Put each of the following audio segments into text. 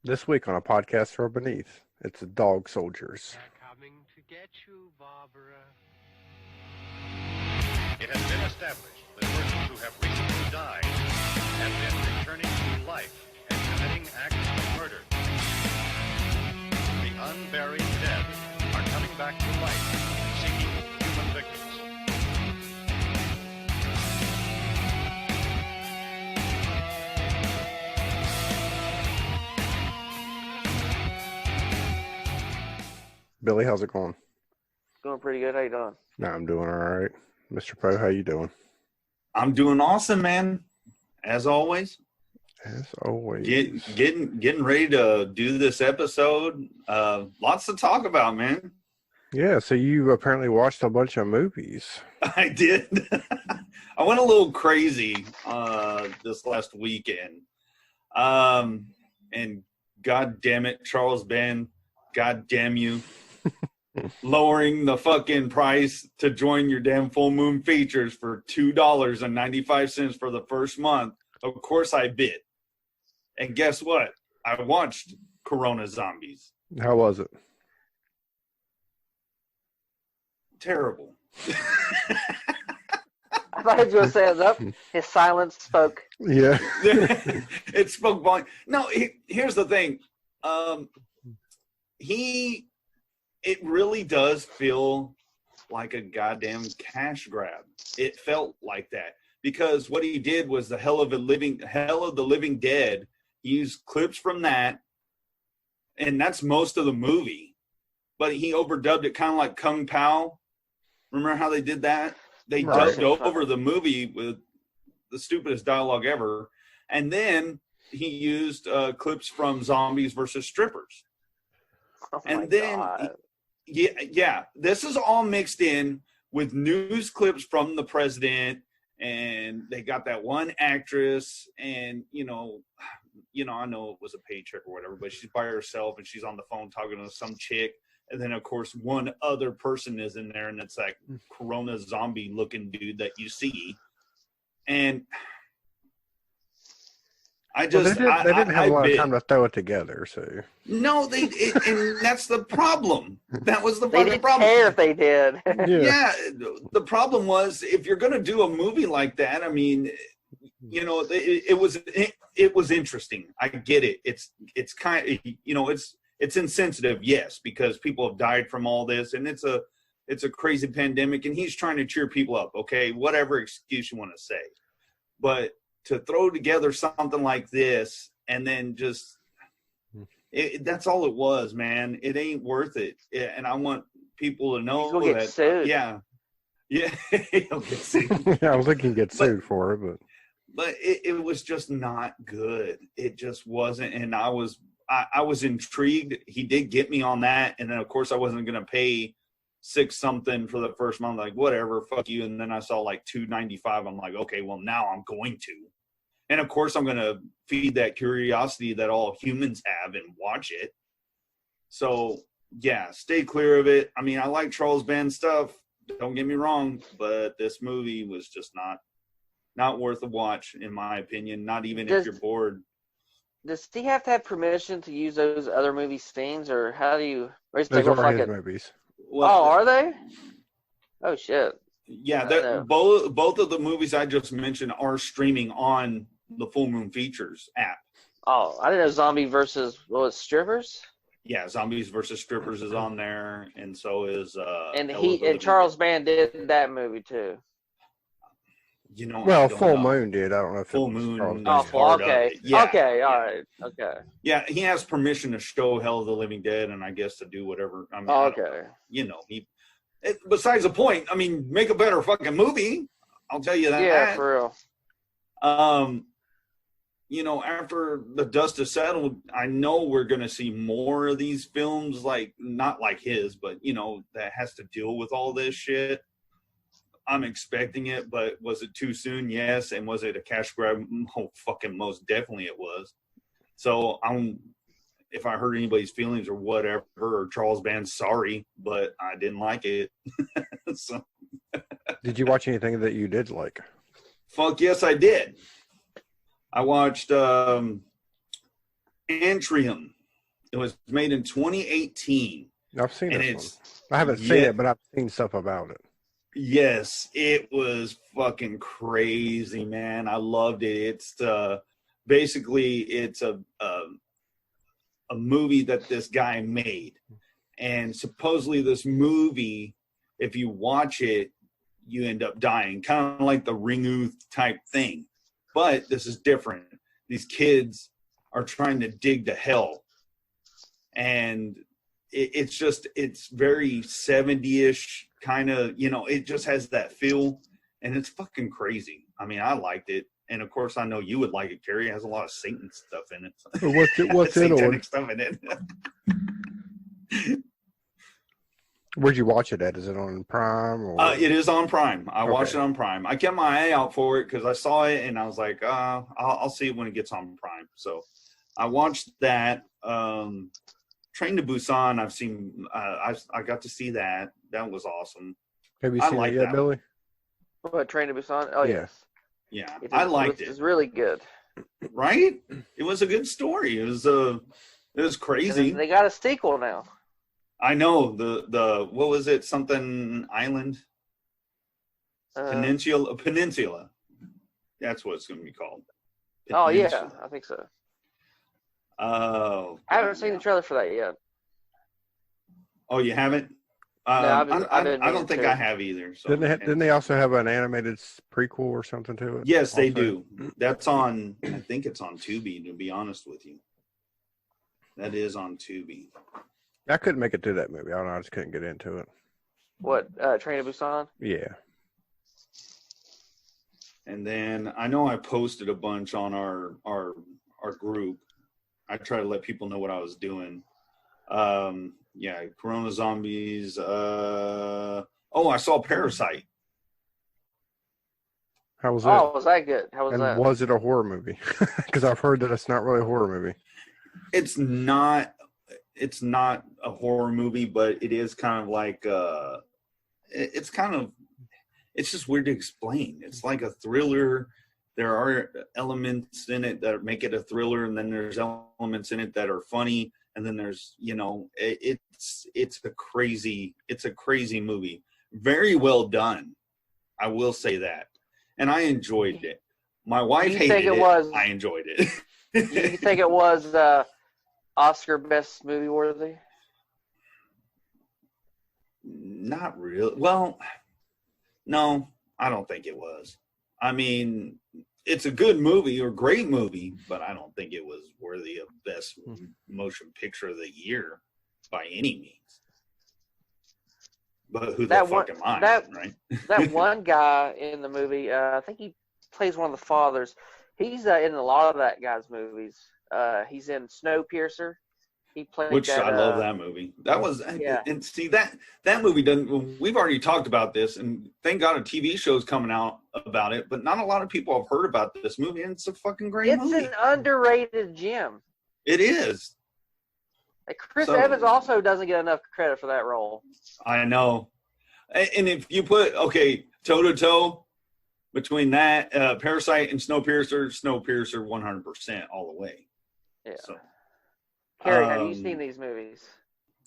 This week on a podcast for Beneath, it's the Dog Soldiers. They're coming to get you, Barbara. It has been established that persons who have recently died have been returning to life and committing acts of murder. The unburied dead are coming back to life, seeking human victims. Billy, how's it going? Doing pretty good. How you doing? I'm doing all right. Mr. Poe, how you doing? I'm doing awesome, man. As always, As always. getting ready to do this episode. Lots to talk about, man. Yeah, so you apparently watched a bunch of movies. I did. I went a little crazy this last weekend. And God damn it, Charles Band, God damn you. Lowering the fucking price to join your damn full moon features for $2.95 for the first month. Of course I bid. And guess what? I watched Corona Zombies. How was it? Terrible. I thought he was going to say it up. His silence spoke. Yeah. It spoke volume. No, here's the thing. It really does feel like a goddamn cash grab. It felt like that because what he did was the Hell of the Living Dead. He used clips from that, and that's most of the movie. But he overdubbed it, kind of like Kung Pao. Remember how they did that? They Right. dubbed over the movie with the stupidest dialogue ever, and then he used clips from Zombies versus Strippers. Oh my And then God. Yeah, this is all mixed in with news clips from the president, and they got that one actress, and I know it was a paycheck or whatever, but she's by herself and she's on the phone talking to some chick, and then of course one other person is in there, and it's like Corona zombie looking dude that you see, and I Well, just they didn't have a lot of bid. time to throw it together, so. No, and that's the problem. That was the They fucking didn't problem. care if they did. Yeah, the problem was if you're going to do a movie like that, I mean, it was interesting. I get it. It's kind of, it's insensitive, yes, because people have died from all this, and it's a crazy pandemic, and he's trying to cheer people up. Okay, whatever excuse you want to say, but to throw together something like this and then just that's all it was, man. It ain't worth it. And I want people to know He's gonna get that sued. yeah he'll get sued. Yeah, I was thinking get sued for it, But it was just not good. It just wasn't. And I was intrigued. He did get me on that, and then of course I wasn't gonna pay $6 something for the first month, like whatever, fuck you. And then I saw like $2.95. I'm like, okay, well now I'm going to. And of course I'm gonna feed that curiosity that all humans have and watch it. So yeah, stay clear of it. I mean, I like Charles Band stuff, don't get me wrong, but this movie was just not worth a watch, in my opinion, not even if you're bored. Does he have to have permission to use those other movie scenes, or how do you? Or is but it those go are fuck his it? movies. Oh, are they? Oh shit! Yeah, I know. both of the movies I just mentioned are streaming on the Full Moon Features app. Oh, I didn't know Zombie versus what was Strippers, Yeah, Zombies versus Strippers is on there, and so is and Hell of the Living Charles Band did that movie too. Dead. I Well, don't Full know. Moon did. I don't know if Full it was Moon Charles is Band. Oh, part of okay, it. Yeah, okay, all yeah. right, okay. Yeah, he has permission to show Hell of the Living Dead, and I guess to do whatever. I mean, Oh, I don't okay. know. Besides the point, I mean, make a better fucking movie. I'll tell you that. Yeah, for real. After the dust has settled, I know we're going to see more of these films, like not like his, but that has to deal with all this shit. I'm expecting it, but was it too soon? Yes. And was it a cash grab? Oh, fucking most definitely it was. So if I hurt anybody's feelings or whatever, or Charles Band, sorry, but I didn't like it. So, Did you watch anything that you did like? fuck yes, I did. I watched Tantrum. It was made in 2018. I've seen And this it's one. I haven't seen yeah. it, but I've seen stuff about it. Yes, it was fucking crazy, man. I loved it. It's basically it's a movie that this guy made, and supposedly this movie, if you watch it, you end up dying, kind of like the Ringu type thing. But this is different. These kids are trying to dig to hell, and it's very 70-ish kind of, it just has that feel, and it's fucking crazy. I mean, I liked it, and of course I know you would like it, Kerry. It has a lot of Satan stuff in it. What's it Satanic on? stuff in it. Where'd you watch it at? Is it on Prime? Or? It is on Prime. I watched it Okay. on Prime. I kept my eye out for it because I saw it and I was like, I'll see it when it gets on Prime. So I watched that. Train to Busan, I've seen. I got to see that. That was awesome. Have you I seen like it yet, that Billy? What, Train to Busan? Oh, Yeah. yes. Yeah, It I is- liked It's it. really good. Right? It was a good story. It was And crazy. then they got a sequel now. I know the what was it? Something Island Peninsula. That's what it's going to be called. Oh, yeah. Peninsula. I think so. Oh, I haven't seen the trailer for that yet. Oh, you haven't? I've been I meaning don't think to. I have either. So. Didn't they also have an animated prequel or something to it? Yes, they also? do. That's on. I think it's on Tubi. To be honest with you, that is on Tubi. I couldn't make it to that movie. I don't know. I just couldn't get into it. What, Train to Busan? Yeah. And then I know I posted a bunch on our group. I try to let people know what I was doing. Yeah, Corona Zombies. I saw Parasite. How was it? Oh, was that good? How was And that? was it a horror movie? Because I've heard that it's not really a horror movie. It's not a horror movie, but it is kind of like it's just weird to explain. It's like a thriller. There are elements in it that make it a thriller, and then there's elements in it that are funny, and then there's it's a crazy movie. Very well done, I will say that, and I enjoyed it. My wife You hated think it it. was- I enjoyed it. You think it was Oscar best movie worthy? Not really. Well, no, I don't think it was. I mean, it's a good movie or great movie, but I don't think it was worthy of best motion picture of the year by any means. But who the fuck am I, right? That one guy in the movie, I think he plays one of the fathers. He's in a lot of that guy's movies. He's in Snowpiercer. He played Which that, I love that movie. That was, yeah. and see that movie doesn't. We've already talked about this, and thank God a TV show's coming out about it. But not a lot of people have heard about this movie, and it's a fucking great It's movie. an underrated gem. It is. Like Chris So- Evans also doesn't get enough credit for that role. I know. And if you put toe to toe between that Parasite and Snowpiercer 100% all the way. Yeah. So Carrie, have you seen these movies?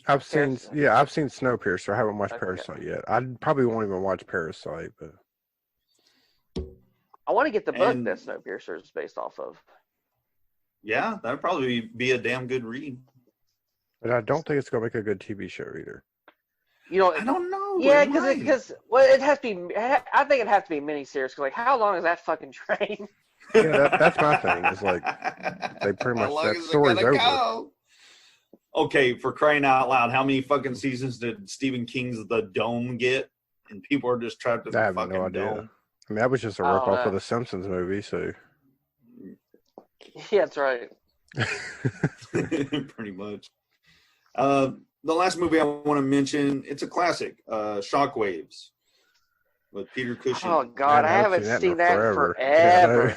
I've seen Parasite. Snowpiercer. I haven't watched Okay. Parasite yet. I probably won't even watch Parasite, but I want to get the book And- that Snowpiercer is based off of. yeah, that'd probably be a damn good read. I don't think it's gonna make a good TV show either. You know, I don't know. yeah, it might. because it has to be. I think it has to be miniseries. Because like, how long is that fucking train? Yeah, that's my thing. Is like they pretty much How long that is it story's gonna over. go? Okay, for crying out loud, how many fucking seasons did Stephen King's The Dome get? And people are just trapped in I the have fucking no idea. dome. I mean, that was just a I don't rip off know. of the Simpsons movie. So Yeah, that's right. Pretty much. The last movie I want to mention, it's a classic, Shockwaves with Peter Cushing. Oh God, I haven't seen that in forever.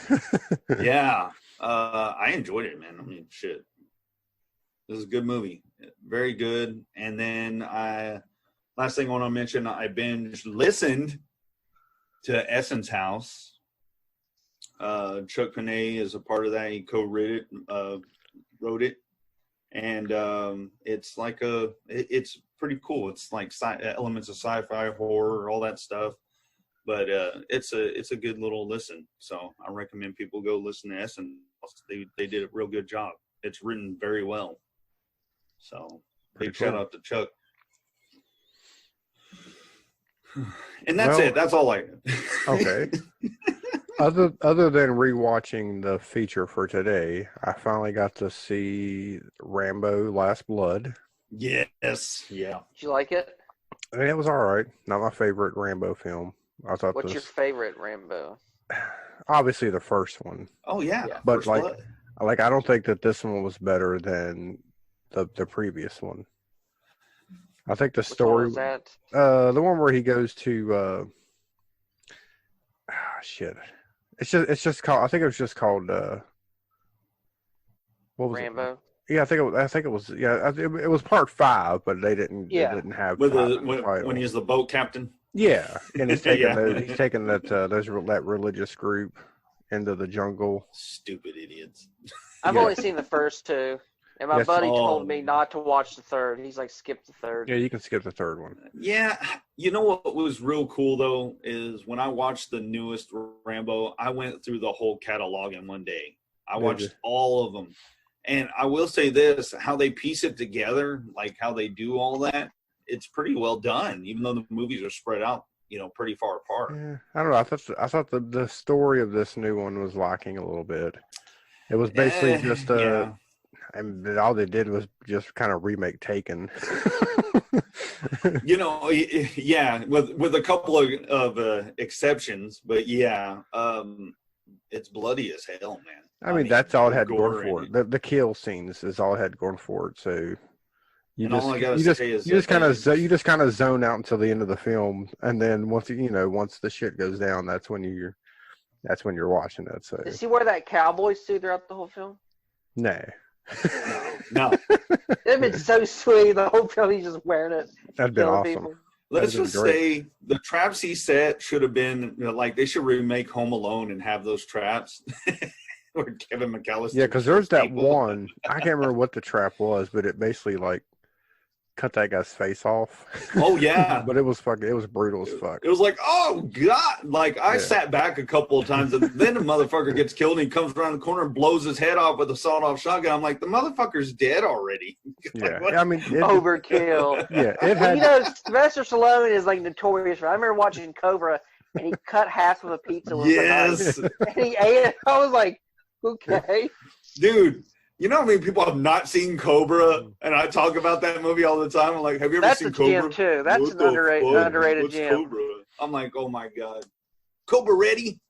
Yeah, Yeah, I enjoyed it, man. I mean, shit, this is a good movie, very good. And then last thing I want to mention, I listened to Essence House. Chuck Panay is a part of that. He co-wrote it. wrote it, and it's like it's pretty cool. It's like elements of sci-fi, horror, all that stuff. But it's a good little listen. So I recommend people go listen to Essen. They did a real good job. It's written very well. So big shout out to Chuck. And that's it. That's all I. Okay. Other than rewatching the feature for today, I finally got to see Rambo: Last Blood. Yes. Yeah. Did you like it? I mean, it was all right. Not my favorite Rambo film. I thought What's your favorite Rambo? obviously the first one, Oh yeah. but First like Blood. I don't think that this one was better than the previous one. I think the Which one story, was that? the one where he goes to, shit. It's just called. I think it was just called. What was it? Rambo. Yeah, I think it was. Yeah, it was part 5, but they didn't. Yeah. They didn't have With five the in the title. when he's the boat captain. Yeah, and he's taking Yeah. he's taking that religious group into the jungle. Stupid idiots. I've Yeah. only seen the first 2, and my Yes. buddy Oh. told me not to watch the third. He's like, skip the third. Yeah, you can skip the third one. Yeah, you know what was real cool though is when I watched the newest Rambo, I went through the whole catalog in one day. I Did watched you? all of them, and I will say this: how they piece it together, like how they do all that, it's pretty well done. Even though the movies are spread out, pretty far apart. Yeah, I don't know. I thought the story of this new one was lacking a little bit. It was basically just yeah. and all they did was just kind of remake Taken. Yeah, with a couple of exceptions, but yeah, it's bloody as hell, man. I mean, that's all it had gore going for in it. The kill scenes is all it had going for it. So you And all I gotta say is you just that you just kind of zone out until the end of the film, and then once the shit goes down, that's when you're watching it. So Does he wear that cowboy suit throughout the whole film? nah, No, It'd been so sweet. The whole film, he's just wearing it. that'd been killing awesome. people. let's That'd been just great. say the traps he set should have been like they should remake Home Alone and have those traps. Where Kevin McAllister. Yeah, because there's that people. one. I can't remember what the trap was, but it basically like cut that guy's face off. Oh yeah. But it was brutal as fuck. It was like, oh God! Like I Yeah. sat back a couple of times, and then the motherfucker gets killed, and he comes around the corner and blows his head off with a sawed-off shotgun. I'm like, the motherfucker's dead already. Yeah, what? I mean, Overkill. yeah, it Well, had. Sylvester Stallone is like notorious for. I remember watching Cobra, and he cut half of a pizza with a knife, Yes, and he ate it. I was like, okay. dude. You know how many people have not seen Cobra, and I talk about that movie all the time. I'm like, have you ever That's seen a Cobra? gem too. That's What an the underrated, fuck? underrated What's gem. Cobra? I'm like, oh my God, Cobra ready?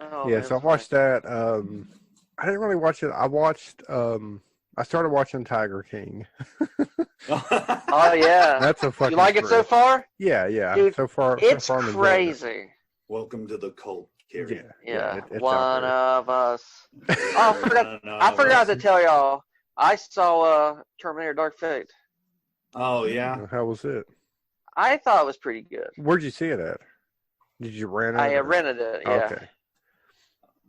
Oh, Yeah, man, so I watched that. I didn't really watch it. I watched. I started watching Tiger King. Oh yeah. That's a fucking. You like it so trip. far? Yeah, yeah. Dude, so far, It's so far I'm enjoying it. crazy. Welcome to the cult, Carrie. Yeah, it's out one there. of us. Oh, I forgot to tell y'all. I saw Terminator: Dark Fate. Oh yeah. How was it? I thought it was pretty good. Where'd you see it at? Did you rent it? I or- rented it. Yeah. Okay.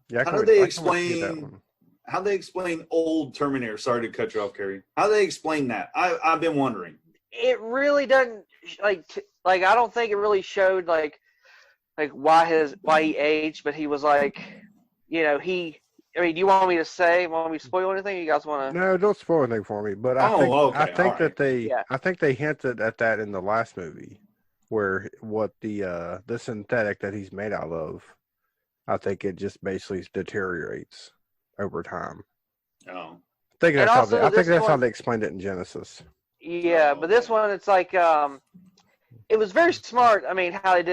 Yeah. I How can did they wait- I can wait to see that explain- one. How they explain old Terminator? Sorry to cut you off, Carrie. How they explain that? I've been wondering. It really doesn't like I don't think it really showed like why he aged, but he was like, I mean, do you want me to say? Want me to spoil anything? You guys want to? No, don't spoil anything for me. But Oh, okay, I think all right. that they Yeah. I think they hinted at that in the last movie, where what the synthetic that he's made out of, I think it just basically deteriorates over time. Oh, I think And that's how also they, I think this that's how one- they explained it in Genesis. Yeah, but this one it's like it was very smart. I mean, how they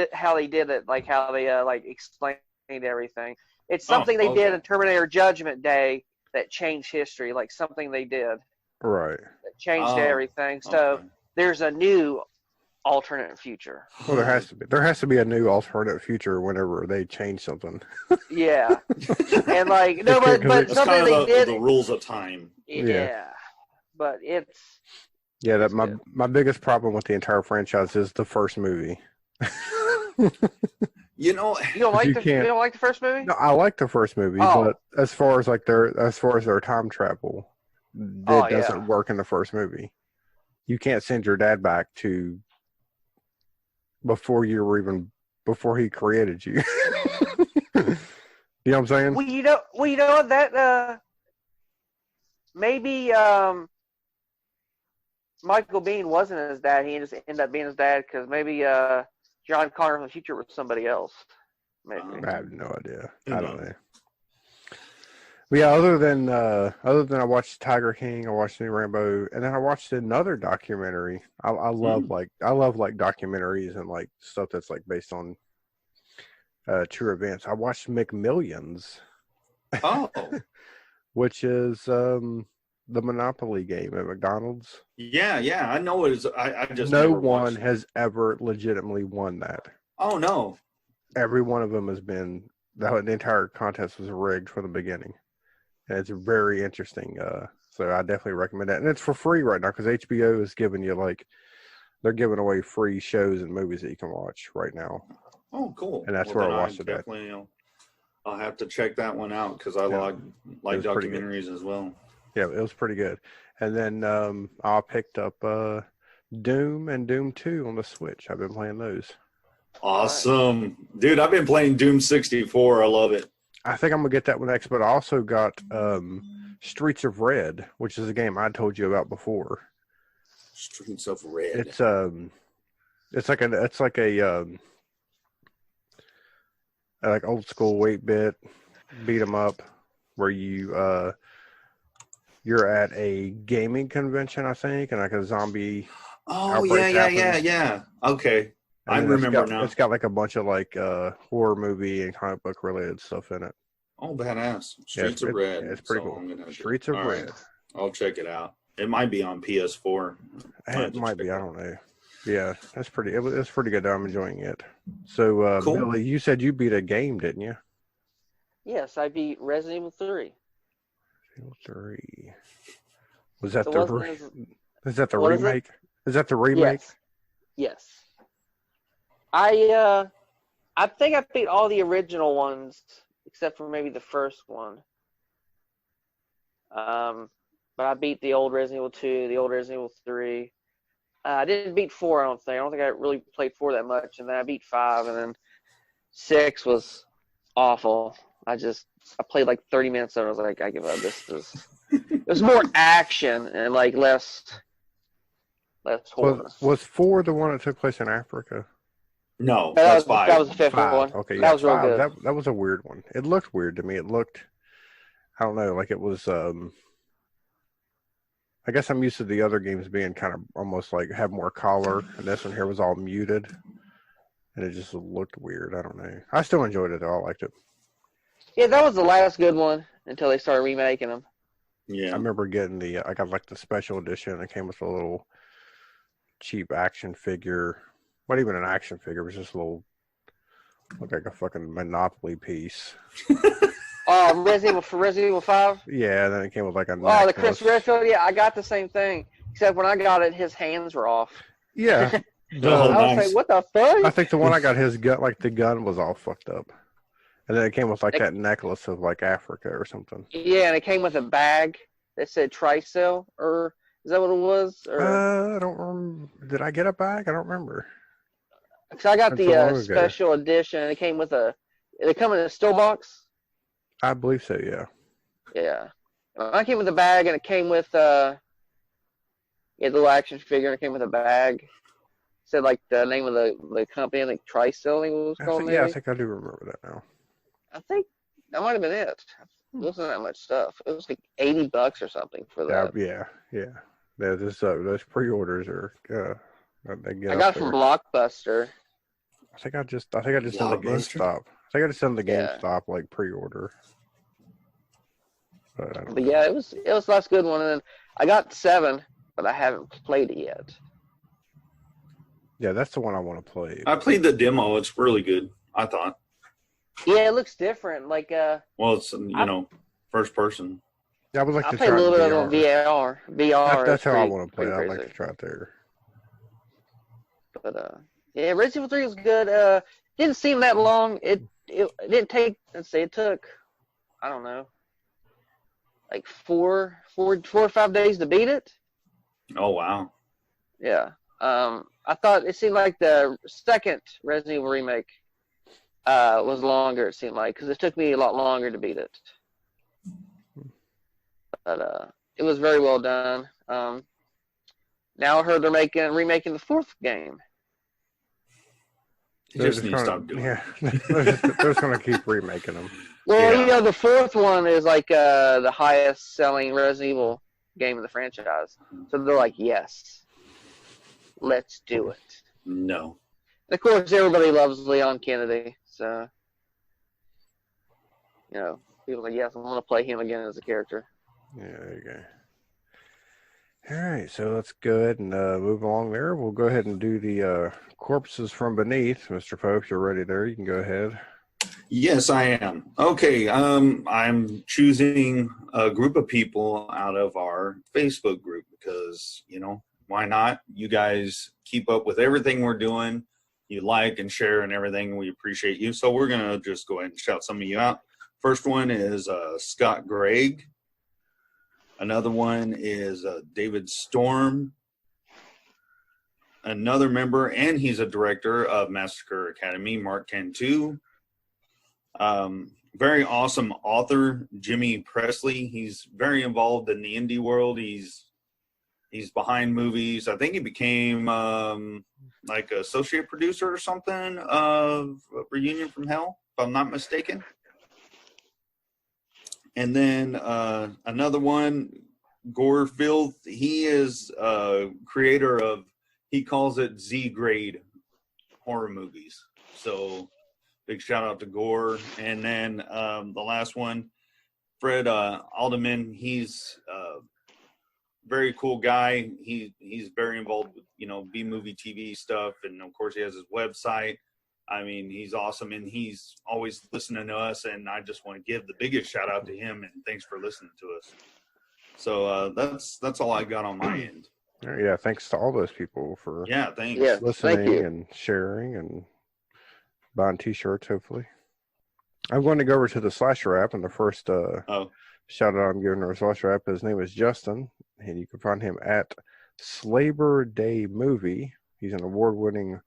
did it, like how they like explained everything. It's something they did okay. in Terminator Judgment Day that changed history, like something they did Right. that changed Oh, everything. So okay. there's a new alternate future. Well, there has to be. There has to be a new alternate future whenever they change something. Yeah, and like no, but That's something kind they of did. the rules of time. Yeah, but it's Yeah, that It's my good. my biggest problem with the entire franchise is the first movie. You know, you don't like You the can't- first movie? No, I like the first movie, Oh. but as far as their time travel, that Oh, yeah. doesn't work in the first movie. You can't send your dad back to before he created you. You know what I'm saying? Well, you know what, that maybe Michael Biehn wasn't his dad. He just ended up being his dad because maybe John Connor from the future was somebody else. Maybe. I have no idea. Who I don't knows? know. But yeah, other than I watched Tiger King, I watched the new Rambo, and then I watched another documentary. I love documentaries and like stuff that's like based on true events. I watched McMillions, Oh, which is the Monopoly game at McDonald's. yeah. I know it is. I just No never one watched it. has ever legitimately won that. Oh no. Every one of them has been the entire contest was rigged from the beginning. And it's very interesting. So I definitely recommend that. And it's for free right now because HBO is giving you they're giving away free shows and movies that you can watch right now. Oh, cool. And that's where then I watched it at. definitely, I'll have to check that one out because I Yeah. like It was pretty good. documentaries as well. Yeah, it was pretty good. And then I picked up Doom and Doom 2 on the Switch. I've been playing those. Awesome. Dude, I've been playing Doom 64. I love it. I think I'm going to get that one next, but I also got Streets of Red, which is a game I told you about before. Streets of Red. It's like old school 8-bit beat 'em up where you're at a gaming convention, I think, and like a zombie. Oh, Outbreak happens. yeah. Okay. and I then remember now. It's got like a bunch of like horror movie and comic book related stuff in it. Oh, badass. Yeah, Streets of Red. It's pretty So cool. I'm gonna have to- Streets of all right. Red. I'll check it out. It might be on PS4. It might be. I don't know. Yeah, that's pretty. It's pretty good. I'm enjoying it. So, Cool. Billy, you said you beat a game, didn't you? Yes, I beat Resident Evil 3. 3. Was that It the wasn't as- is that the What is it? remake? Is that the remake? Yes. I think I beat all the original ones except for maybe the first one. But I beat the old Resident Evil 2, the old Resident Evil 3. I didn't beat 4, I don't think. I don't think I really played 4 that much. And then I beat 5, and then 6 was awful. I played like 30 minutes and I was like, I give up. It was more action and like less horror. Was 4 the one that took place in Africa? No, That that's was, 5. that was the fifth 5. one. Okay, that yeah, was real 5. good. That was a weird one. It looked weird to me. It looked, I don't know, like it was. I guess I'm used to the other games being kind of almost like have more color, and this one here was all muted, and it just looked weird. I don't know. I still enjoyed it though. I liked it. Yeah, that was the last good one until they started remaking them. I Yeah. remember getting I got like the special edition. It came with a little cheap action figure. Not even an action figure. It was just a little, looked like a fucking Monopoly piece. Resident Evil 5. Yeah, and then it came with like a Oh, the Chris necklace. Redfield. Yeah, I got the same thing. Except when I got it, his hands were off. Yeah. Oh, The- I was nice. like, what the fuck? I think the one I got his gun, like the gun was all fucked up. And then it came with like that necklace of like Africa or something. Yeah, and it came with a bag that said Tricell, or is that what it was? Or I don't remember. Did I get a bag? I don't remember. cause I got that's so long the ago. special edition. And it came with It come in a still box. I believe so, yeah. Yeah, I came with a bag, and it came with the little action figure, and it came with a bag. Said like the name of the company, like Tricell, I think it was called. Yeah, I maybe. think I do remember that now. I think that might have been it. It wasn't that much stuff. It was like $80 or something for that. Yeah. Yeah, those pre-orders are they get I up got it from there. Blockbuster. I think I just did the Blockbuster? GameStop. I think I just did the Yeah. GameStop like pre-order. But I don't But yeah, it was the last good one. And then I got 7, but I haven't played it yet. yeah, that's the one I want to play. I played the demo. It's really good, I thought. Yeah, it looks different. Like Well, it's, first person. Yeah, I would like I to played try a little it bit in on VR. VR. That's how I pretty- want to play it. pretty I'd like crazy. to try it there. But yeah, Resident Evil 3 was good. Didn't seem that long. It didn't take. Let's say it took. I don't know. like four or 5 days to beat it. Oh wow. Yeah. I thought it seemed like the second Resident Evil remake was longer. It seemed like because it took me a lot longer to beat it. But it was very well done. Now I heard they're remaking the fourth game. You just need to stop doing Yeah, they're just going to keep remaking them. Well, Yeah. you know, the fourth one is like the highest selling Resident Evil game in the franchise. So they're like, yes, let's do it. No. And of course, everybody loves Leon Kennedy. So, you know, people are like, yes, I want to play him again as a character. Yeah, there you go. All right, so let's go ahead and move along there. We'll go ahead and do the corpses from beneath. Mr. Pope, you're ready there. You can go ahead. Yes, I am. Okay, I'm choosing a group of people out of our Facebook group because, you know, why not? You guys keep up with everything we're doing. You like and share and everything. We appreciate you. So we're going to just go ahead and shout some of you out. First one is Scott Gregg. Another one is David Storm. Another member, and he's a director of Massacre Academy, Mark Cantu. Very awesome author, Jimmy Presley. He's very involved in the indie world. He's behind movies. I think he became like associate producer or something of Reunion from Hell, if I'm not mistaken. And then another one, Gore Filth. He is creator of, he calls it Z-grade horror movies. So big shout out to Gore. And then the last one, Fred Alderman. He's a very cool guy. He's very involved with, you know, B-movie TV stuff. And of course he has his website. I mean, he's awesome, and he's always listening to us, and I just want to give the biggest shout out to him, and thanks for listening to us. So that's all I got on my end. All right, yeah, thanks to all those people for Yeah, thanks. Yeah. listening Thank you. and sharing and buying T-shirts, hopefully. I'm going to go over to the Slasher app, and the first shout out I'm giving to our Slasher app, his name is Justin, and you can find him at Slaver Day Movie. He's an award-winning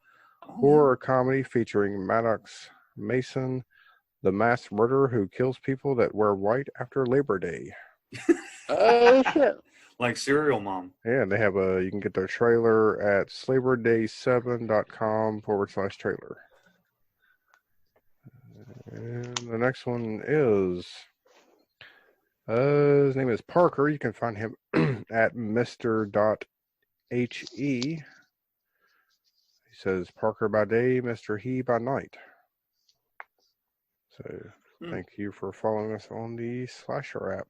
horror comedy featuring Maddox Mason, the mass murderer who kills people that wear white after Labor Day. Oh, shit. Like Serial Mom. Yeah, they have you can get their trailer at slaverday7.com/trailer. And the next one is, his name is Parker. You can find him at Mr.he. He says Parker by day, Mr. He by night. So thank you for following us on the Slasher app.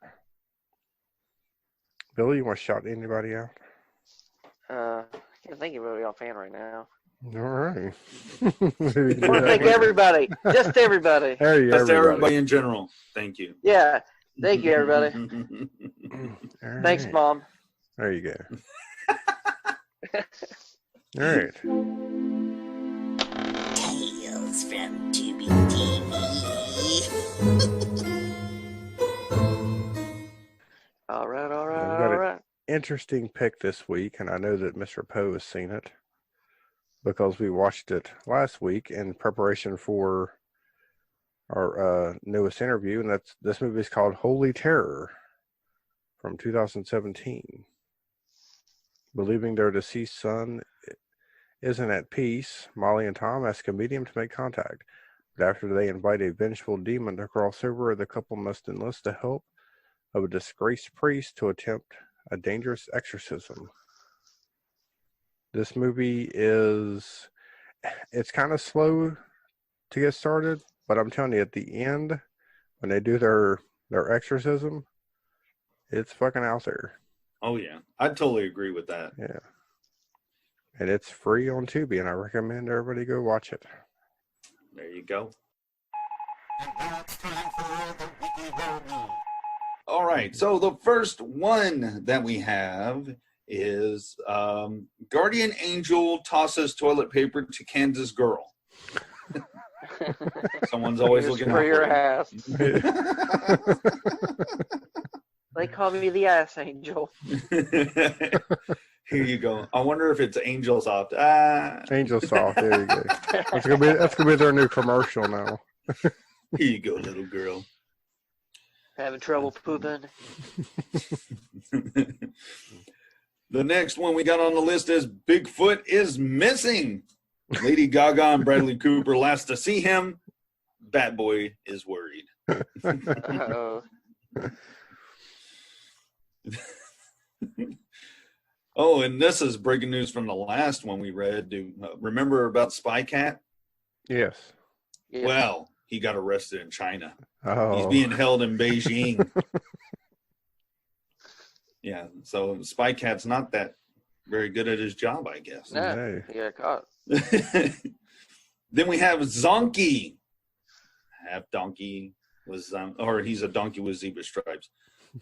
Billy, you want to shout anybody out? I can't think of anybody offhand right now. All right. I want to thank everybody. Just everybody. There you go. That's everybody in general. Thank you. Yeah. Thank you, everybody. All Thanks, right. Mom. There you go. All right. Tales from Tubi TV. All right, all I've right, got all it. right. Interesting pick this week, and I know that Mr. Poe has seen it because we watched it last week in preparation for our newest interview, and this movie is called Holy Terror from 2017. Believing their deceased son isn't at peace, Molly and Tom ask a medium to make contact. But after they invite a vengeful demon to cross over, the couple must enlist the help of a disgraced priest to attempt a dangerous exorcism. This movie it's kind of slow to get started, but I'm telling you, at the end, when they do their exorcism, it's fucking out there. Oh yeah, I totally agree with that. Yeah. And it's free on Tubi, and I recommend everybody go watch it. There you go. All right, so the first one that we have is Guardian Angel tosses toilet paper to Kansas girl. Someone's always Just looking for out your for ass. They call me the Ass Angel. Here you go. I wonder if it's Angel Soft. Angel Soft. There you go. That's gonna be their new commercial now. Here you go, little girl. Having trouble pooping. The next one we got on the list is Bigfoot is missing. Lady Gaga and Bradley Cooper last to see him. Bat Boy is worried. Uh-oh. Oh, and this is breaking news from the last one we read. Do remember about Spy Cat? Yes. Yeah. Well, he got arrested in China. Oh. He's being held in Beijing. Yeah, so Spy Cat's not that very good at his job, I guess. No, Hey. he got caught. Then we have Zonky. Half donkey was, or he's a donkey with zebra stripes.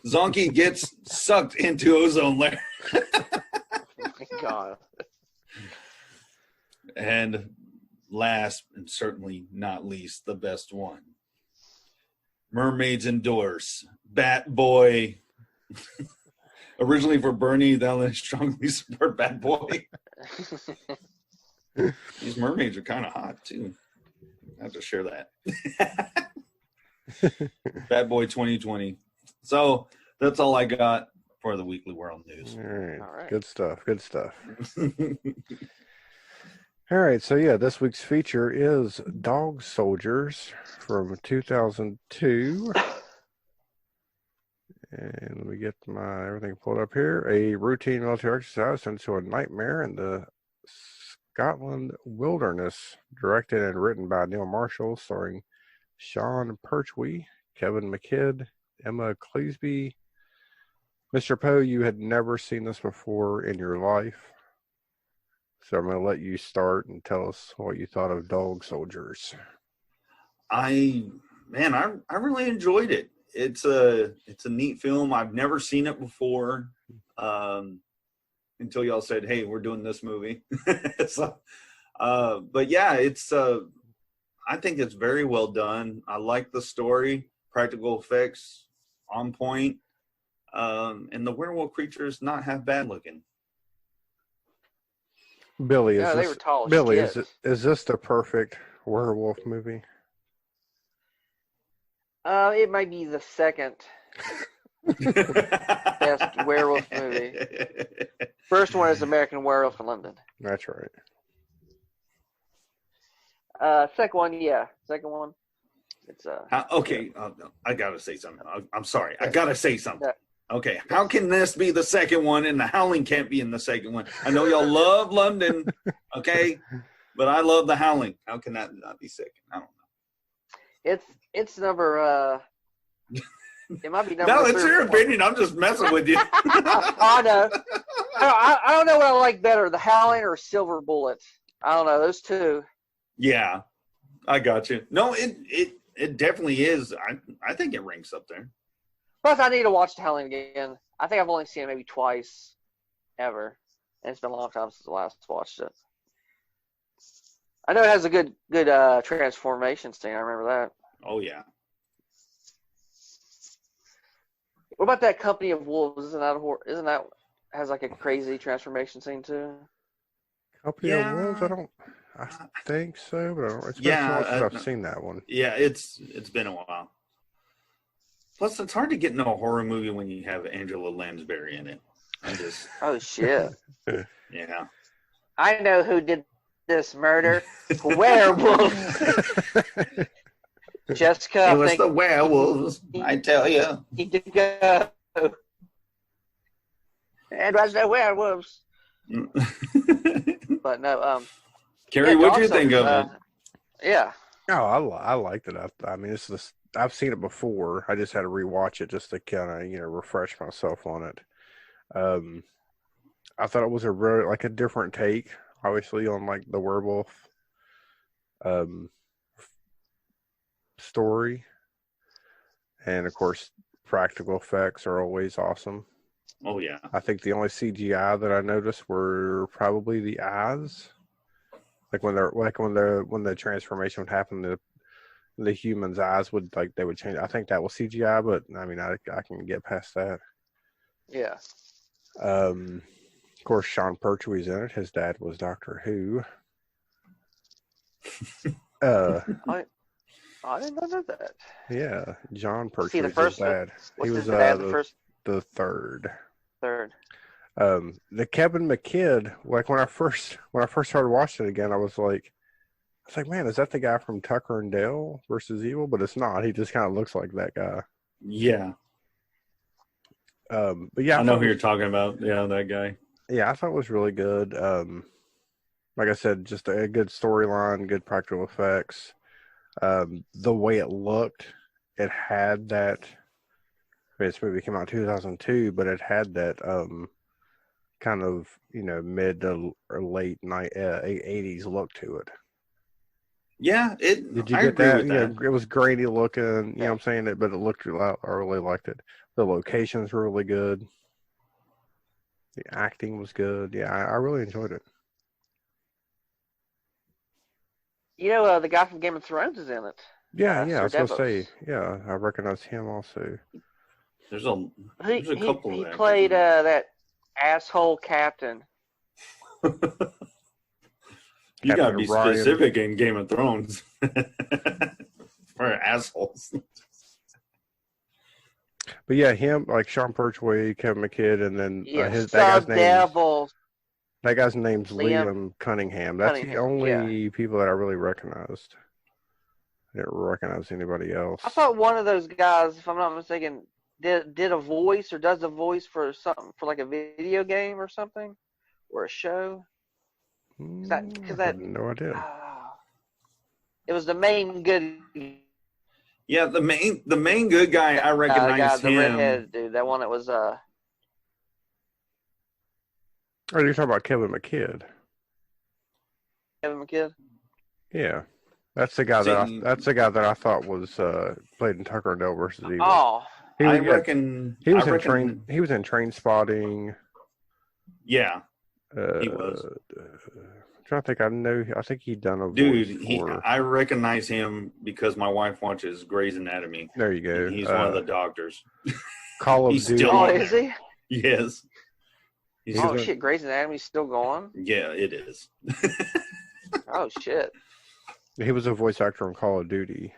Zonky gets sucked into ozone layer. Oh my God. And last, and certainly not least, the best one. Mermaids endorse Bat Boy. Originally for Bernie, then they strongly support Bat Boy. These mermaids are kind of hot too. I have to share that. Bad Boy 2020. So that's all I got for the Weekly World News. All right. All right. Good stuff. Good stuff. All right. So, yeah, this week's feature is Dog Soldiers from 2002. And let me get my everything pulled up here. A routine military exercise into a nightmare in the Scotland wilderness, directed and written by Neil Marshall, starring Sean Pertwee, Kevin McKidd, Emma Cleesby. Mr. Poe, you had never seen this before in your life, so I'm going to let you start and tell us what you thought of Dog Soldiers. I really enjoyed it. It's a neat film. I've never seen it before. Until y'all said, "Hey, we're doing this movie." So, but yeah, it's. I think it's very well done. I like the story, practical effects on point, and the werewolf creatures not half bad looking. Billy, Yeah, they were tall as Billy, kids. is this the perfect werewolf movie? It might be the second best werewolf movie. First one is American Werewolf in London. That's right. Second one, yeah. Second one, it's Okay, I gotta say something. I'm sorry. I gotta say something. Yeah. Okay, how can this be the second one and The Howling can't be in the second one? I know y'all love London, okay, but I love The Howling. How can that not be second? I don't know. It's number. It might be number. No, it's 3 or your 4. opinion. I'm just messing with you. I know. I don't know what I like better, The Howling or Silver Bullet. I don't know those two. Yeah, I got you. No, it definitely is. I think it ranks up there. Plus, I need to watch The Howling again. I think I've only seen it maybe twice, ever, and it's been a long time since I last watched it. I know it has a good transformation scene. I remember that. Oh yeah. What about that Company of Wolves? Isn't that has like a crazy transformation scene too? Company of Wolves? I think so, but I don't, it's been so long since I've seen that one. Yeah, it's been a while. Plus, it's hard to get into a horror movie when you have Angela Lansbury in it. Oh shit! Yeah. I know who did this murder. Werewolf. Jessica. It was the werewolves, I tell you. He did go. It was the werewolves. But no, Carrie, yeah, what do you Dog think of Soldiers, it? Yeah. Oh, I liked it. I mean, it's this. I've seen it before. I just had to rewatch it just to kind of refresh myself on it. I thought it was a really like a different take, obviously, on like the werewolf story, and of course, practical effects are always awesome. Oh yeah. I think the only CGI that I noticed were probably the eyes. Like when the transformation would happen, the human's eyes would like they would change. I think that was CGI, but I mean I can get past that. Yeah. Of course, Sean Pertwee's in it. His dad was Doctor Who. I didn't know that. Yeah, John Was he the Pertwee's first? his dad. Was He his was dad the first, the third. third? The Kevin McKidd, like when I first started watching it again, I was like, man, is that the guy from Tucker and Dale versus Evil? But it's not. He just kind of looks like that guy. Yeah. But yeah, I know who you're talking about. Yeah, that guy. Yeah, I thought it was really good. Like I said, just a good storyline, good practical effects. The way it looked, it had that. I mean, this movie came out in 2002, but it had that kind of mid to or late 80s look to it. Yeah, Did you I get agree that? with that. Yeah, it was grainy looking. You know what I'm saying? But it looked. I really liked it. The locations were really good. The acting was good. Yeah, I really enjoyed it. The guy from Game of Thrones is in it. Yeah, I was Sir gonna say. Davos. Yeah, I recognize him also. There's a He couple he of played that asshole captain. You Captain gotta be Ryan. specific in Game of Thrones. For assholes. But yeah, him like Sean Pertwee, Kevin McKidd, and then Yes, that Sir Devil. guy's name's Liam Liam Cunningham. That's the Cunningham, only people that I really recognized. I didn't recognize anybody else. I thought one of those guys, if I'm not mistaken, did a voice or does a voice for something for like a video game or something or a show. I that- have no idea. It was the main good Yeah, the main good guy, I guy, recognize the him. redheaded dude. That one that was Oh, you're talking about Kevin McKidd. Kevin McKidd. Yeah, that's the guy that See- that's the guy that I thought was played in Tucker and Dale versus Evil. Oh, he was, I reckon he was I in reckon- train. He was in Train Spotting. Yeah, He was. I'm trying to think. I think he'd done a dude. voice for. I recognize him because my wife watches Grey's Anatomy. There you go. He's one of the doctors. Call of he's Duty. still oh, on is there. he? Yes. He's Oh in- shit, Grey's Anatomy's still going. Yeah, it is. Oh shit. He was a voice actor on Call of Duty.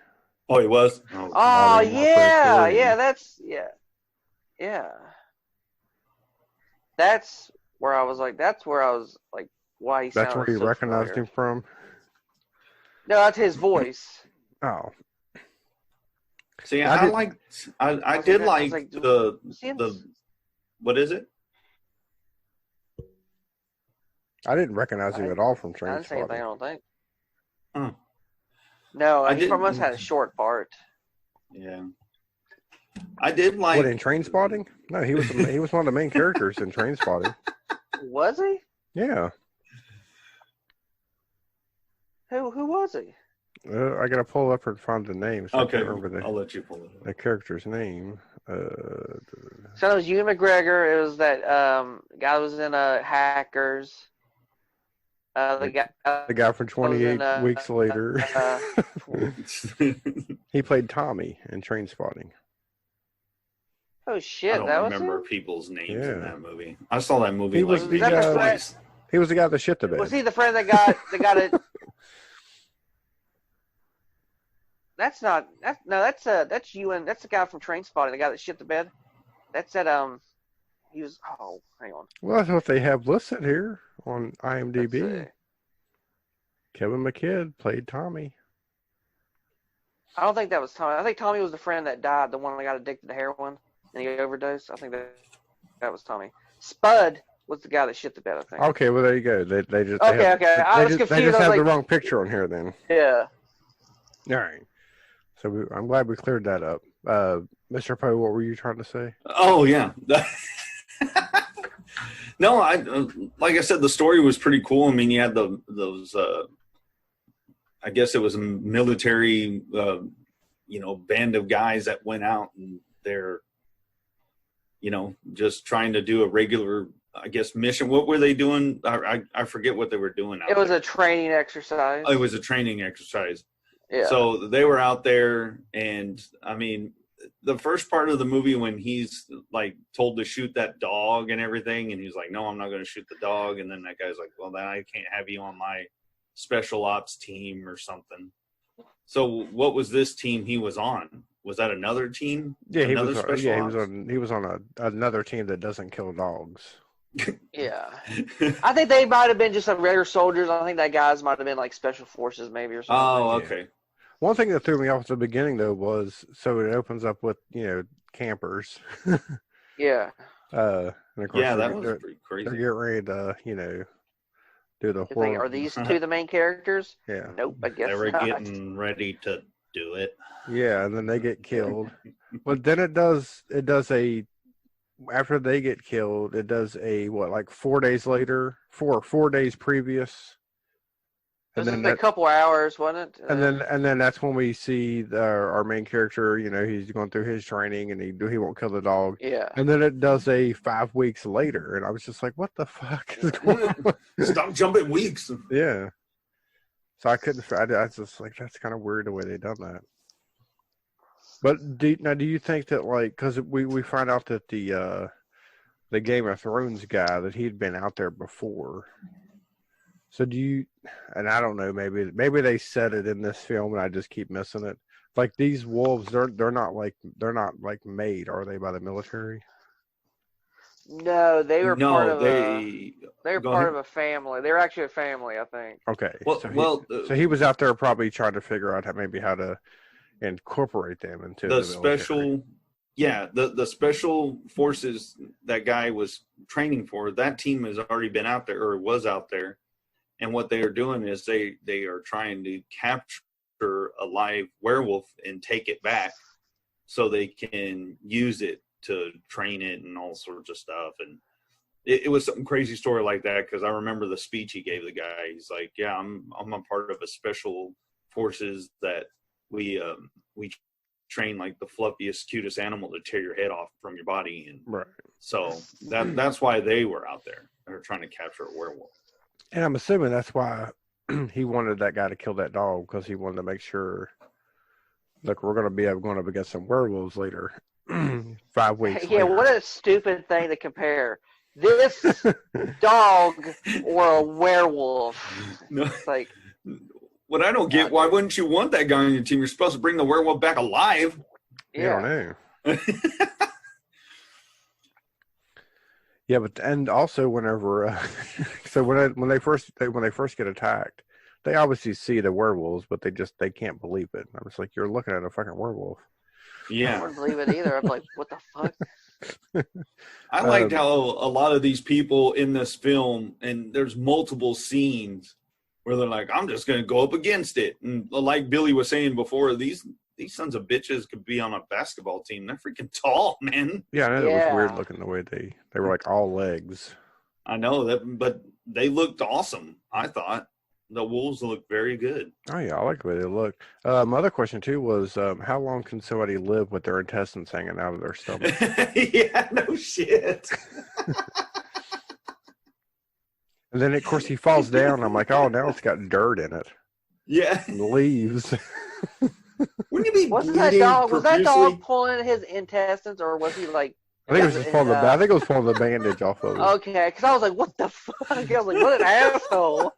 Oh, he was. Oh Modern yeah, Warfare 3. yeah. That's where I was like, why he That's sounded where you so recognized familiar. him from. No, that's his voice. Oh, See, I I did- liked. I was did like- I was like like, the Was he in- the. What is it? I didn't recognize him at all from I Train didn't say anything. I Spotting. don't think. Huh. No, I he didn't- must have had a short part. Yeah. I did like. What in Train Spotting? No, he was one of the main characters in Train Spotting. Was he? Yeah, Who was he? I gotta pull up and find the name. So Okay, I can't remember I'll let you pull it up. the character's name. So it was Ewan McGregor. It was that guy that was in Hackers. The guy from 28 in, Weeks Later. uh, He played Tommy in Train Spotting. oh I shit, don't that was remember him? people's names Yeah. in that movie. I saw that movie He like was the, twice. He was the guy that shit the bed. Was he the friend that got it? That's Ewan. That's the guy from Train Spotting, the guy that shit the bed. That's that he was hang on. Well, that's what they have listed here on Let's IMDb. see. Kevin McKidd played Tommy. I don't think that was Tommy. I think Tommy was the friend that died, the one that got addicted to heroin and he overdosed. I think that was Tommy. Spud was the guy that shit the bed, I think. Okay, well there you go. They just Okay. I was They confused. just I have was the like, wrong picture on here then. yeah. All right. So I'm glad we cleared that up. Mr. Poe, what were you trying to say? Oh yeah. No, like I said, the story was pretty cool. I mean, you had those. I guess it was a military, band of guys that went out and they're, just trying to do a regular, I guess, mission. What were they doing? I forget what they were doing. It was a training exercise. It was a training exercise. Yeah. So they were out there, and I mean, the first part of the movie when he's like told to shoot that dog and everything, and he's like, "No, I'm not going to shoot the dog," and then that guy's like, "Well, then I can't have you on my special ops team or something." So what was this team he was on? Was that another team? Yeah, he Another was. special Yeah, ops? he was on another team that doesn't kill dogs. Yeah. I think they might have been just some regular soldiers. I think that guys might have been like special forces maybe or something. Oh, Yeah. okay. One thing that threw me off at the beginning though was so it opens up with campers. Yeah. And of course, Yeah, that they're, was they're pretty they're crazy. getting ready to do the You think, horror. are these two the main characters? Yeah, Nope, I guess They were not. getting ready to do it. yeah, and then they get killed. But then it does a after they get killed, it does a what like 4 days later, 4 days previous, It and was then a that, couple hours, wasn't it? and then that's when we see our main character. He's going through his training, and he won't kill the dog. Yeah. And then it does a 5 weeks later, and I was just like, "What the fuck is going on?" Stop jumping weeks. Yeah. So I couldn't. I was just like, that's kind of weird the way they done that. But do you think that because we find out that the Game of Thrones guy that he'd been out there before. So do you? And I don't know. Maybe they said it in this film, and I just keep missing it. Like these wolves, they're not made, are they, by the military? No, they were part of they they were go part ahead. of a family. They were actually a family, I think. Okay. Well, So he was out there probably trying to figure out how to incorporate them into the military. special, yeah, the special forces that guy was training for, that team has already been out there or was out there, and what they are doing is they are trying to capture a live werewolf and take it back so they can use it to train it and all sorts of stuff. And it was some crazy story like that, because I remember the speech he gave the guy. He's like, yeah, I'm a part of a special forces that we train like the fluffiest, cutest animal to tear your head off from your body. And Right. so that's why they were out there. They were trying to capture a werewolf. And I'm assuming that's why he wanted that guy to kill that dog, because he wanted to make sure, look, we're going to be going up against some werewolves later. 5 weeks Yeah, later. what a stupid thing to compare. This dog or a werewolf. No, It's like, what I don't get, why wouldn't you want that guy on your team? You're supposed to bring the werewolf back alive. I don't yeah. know. Yeah, but and also whenever so when they first get attacked, they obviously see the werewolves, but they can't believe it. I was like, you're looking at a fucking werewolf. I Yeah. wouldn't believe it either. I'm like, what the fuck? I liked how a lot of these people in this film, and there's multiple scenes where they're like, I'm just going to go up against it. And like Billy was saying before, these sons of bitches could be on a basketball team. They're freaking tall, man. Yeah, I know it was weird Yeah. looking the way they were like all legs. I know that, but they looked awesome. I thought the wolves looked very good. Oh yeah, I like the way they look. My other question too was, how long can somebody live with their intestines hanging out of their stomach? Yeah, no shit. And then of course he falls down. I'm like, oh, now it's got dirt in it, Yeah. and leaves. Wouldn't you be Wasn't that bleeding dog? Was that profusely? dog pulling his intestines, or was he like? I think it was just pulling I think it was pulling the bandage off of it. Okay, because I was like, what the fuck? I was like, what an asshole.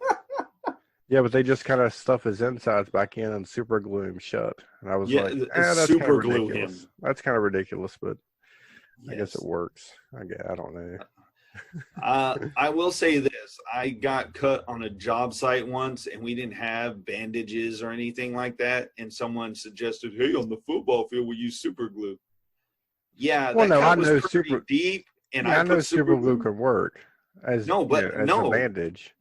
Yeah, but they just kind of stuff his insides back in and super glue him shut. And I was Yeah, like, it's that's kind of super glue ridiculous. him. That's kind of ridiculous, but I guess Yes. it works. I don't know. I will say this. I got cut on a job site once, and we didn't have bandages or anything like that. And someone suggested, hey, on the football field, we use super glue. Yeah, Well, that no, cut I was know pretty super- deep. And Yeah, I I know put super glue can work as No, but as no. a bandage.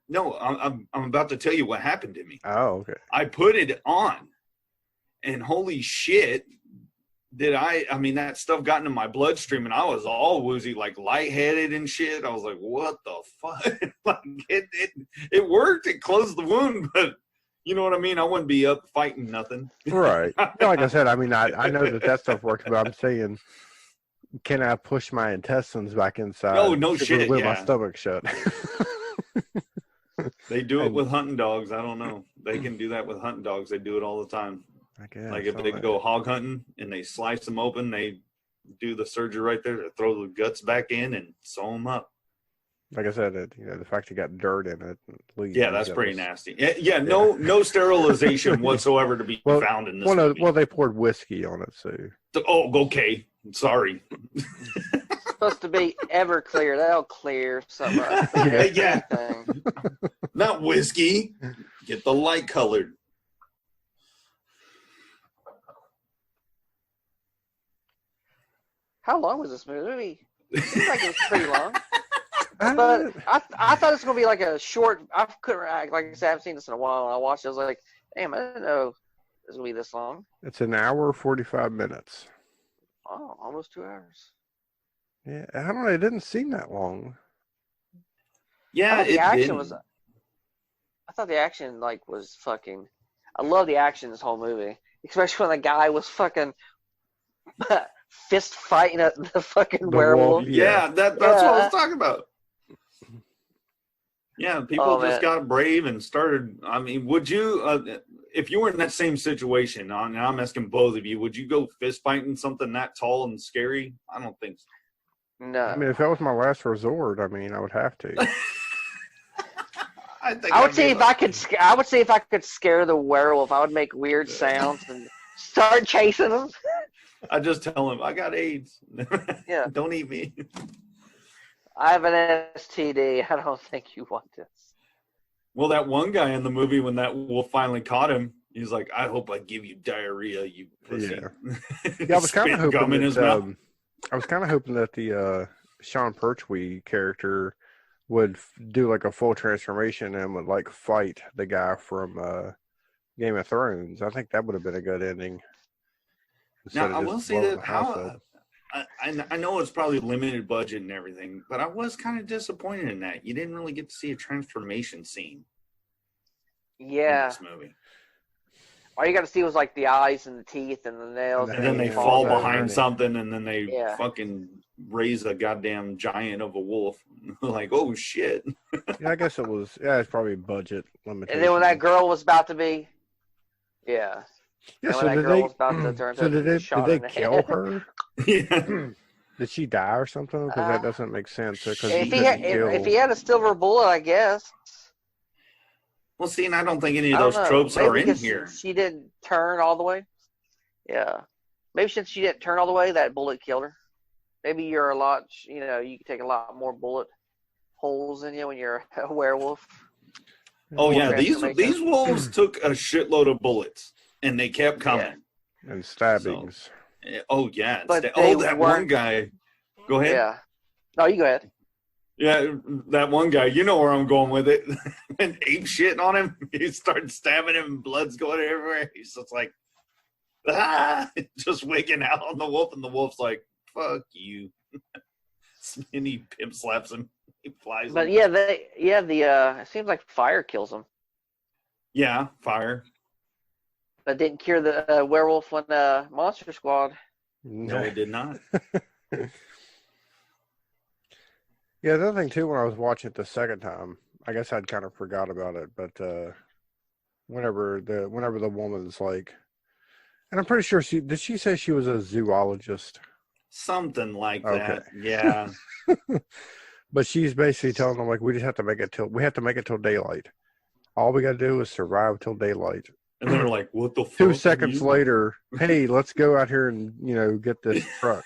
No, I'm about to tell you what happened to me. Oh, okay. I put it on, and holy shit, I mean, that stuff got into my bloodstream, and I was all woozy, like lightheaded and shit. I was like, what the fuck? Like, it worked. It closed the wound, but you know what I mean? I wouldn't be up fighting nothing. Right. Yeah, like I said, I mean, I know that stuff works, but I'm saying, can I push my intestines back inside? Oh, no to shit, glue my yeah. stomach shut. They do it And- with hunting dogs. I don't know. They can do that with hunting dogs. They do it all the time. I guess. Like if I they don't go know. hog hunting and they slice them open, they do the surgery right there to throw the guts back in and sew them up. Like I said, the fact you got dirt in it. Leaves, Yeah, that's that pretty was- nasty. Yeah, no sterilization whatsoever to be Well, found in this Well, no, movie. well, they poured whiskey on it, so Oh, okay. Sorry. supposed to be Everclear. That'll clear something up. Yeah. Anything. Not whiskey. Get the light colored. How long was this movie? It seems like it was pretty long. Uh, But I thought it was gonna be like a short. I couldn't like I said, I haven't seen this in a while. And I watched it. I was like, damn, I didn't know it was gonna be this long. it's an hour 45 minutes. Oh, almost 2 hours. Yeah, I don't know. It didn't seem that long. I Yeah, thought the it action didn't. was. I thought the action like was fucking. I love the action in this whole movie, especially when the guy was fucking fist fighting at the fucking The werewolf. wolf. Yeah, that's what I Yeah. was talking about. Yeah, people Oh, just man. got brave and started. I mean, would you, if you were in that same situation, and I'm asking both of you, would you go fist fighting something that tall and scary? I don't think so. No, I mean, if that was my last resort, I mean, I would have to. I think I would I'd see be if like- I could. I would see if I could scare the werewolf. I would make weird sounds and start chasing him. I just tell him I got AIDS. Yeah. Don't eat me. I have an STD. I don't think you want this. Well, that one guy in the movie, when that wolf finally caught him, he's like, "I hope I give you diarrhea, you pussy." Yeah, I was kind of Spit gum hoping in his that, mouth. I was kind of hoping that the Sean Pertwee character would do like a full transformation and would like fight the guy from Game of Thrones. I think that would have been a good ending. Instead Now, of I will just say blowing that the house how up. I know it's probably limited budget and everything, but I was kind of disappointed in that. You didn't really get to see a transformation scene in Yeah. this movie. All you got to see was like the eyes and the teeth and the nails. And then they Yeah. fall Yeah. behind something, and then they Yeah. fucking raise a goddamn giant of a wolf. Like, oh shit! Yeah, I guess it was. Yeah, it's probably budget limitation. And then when that girl was about to be, yeah. yeah, and so when that did girl they? was about to turn So to did they? shot Did in they the kill head. her? Yeah. Did she die or something? Because that Uh, doesn't make sense. Because If he had a silver bullet, I guess. Well, see, and I don't think any I of don't those know. tropes Maybe are in because here. She didn't turn all the way. Yeah. Maybe since she didn't turn all the way, that bullet killed her. Maybe you're a lot, you can take a lot more bullet holes in you when you're a werewolf. Oh yeah, Transformation. these wolves took a shitload of bullets, and they kept coming. and stabbings. Oh yeah, But that they one weren't- guy. Go ahead. Yeah. No, you go ahead. Yeah, that one guy, you know where I'm going with it. And ape shitting on him. He started stabbing him and blood's going everywhere. He's just like, just wigging out on the wolf. And the wolf's like, fuck you. And he pimp slaps him. He flies But him. yeah, it seems like fire kills them. Yeah, fire. But didn't cure the werewolf on Monster Squad. No, it did not. Yeah, the other thing too, when I was watching it the second time, I guess I'd kind of forgot about it, but whenever the woman's like, and I'm pretty sure did she say she was a zoologist? Something like Okay. that. Yeah. But she's basically telling them like we have to make it till daylight. All we got to do is survive till daylight. And they're like, what the fuck? 2 are seconds you- later, hey, let's go out here and get this truck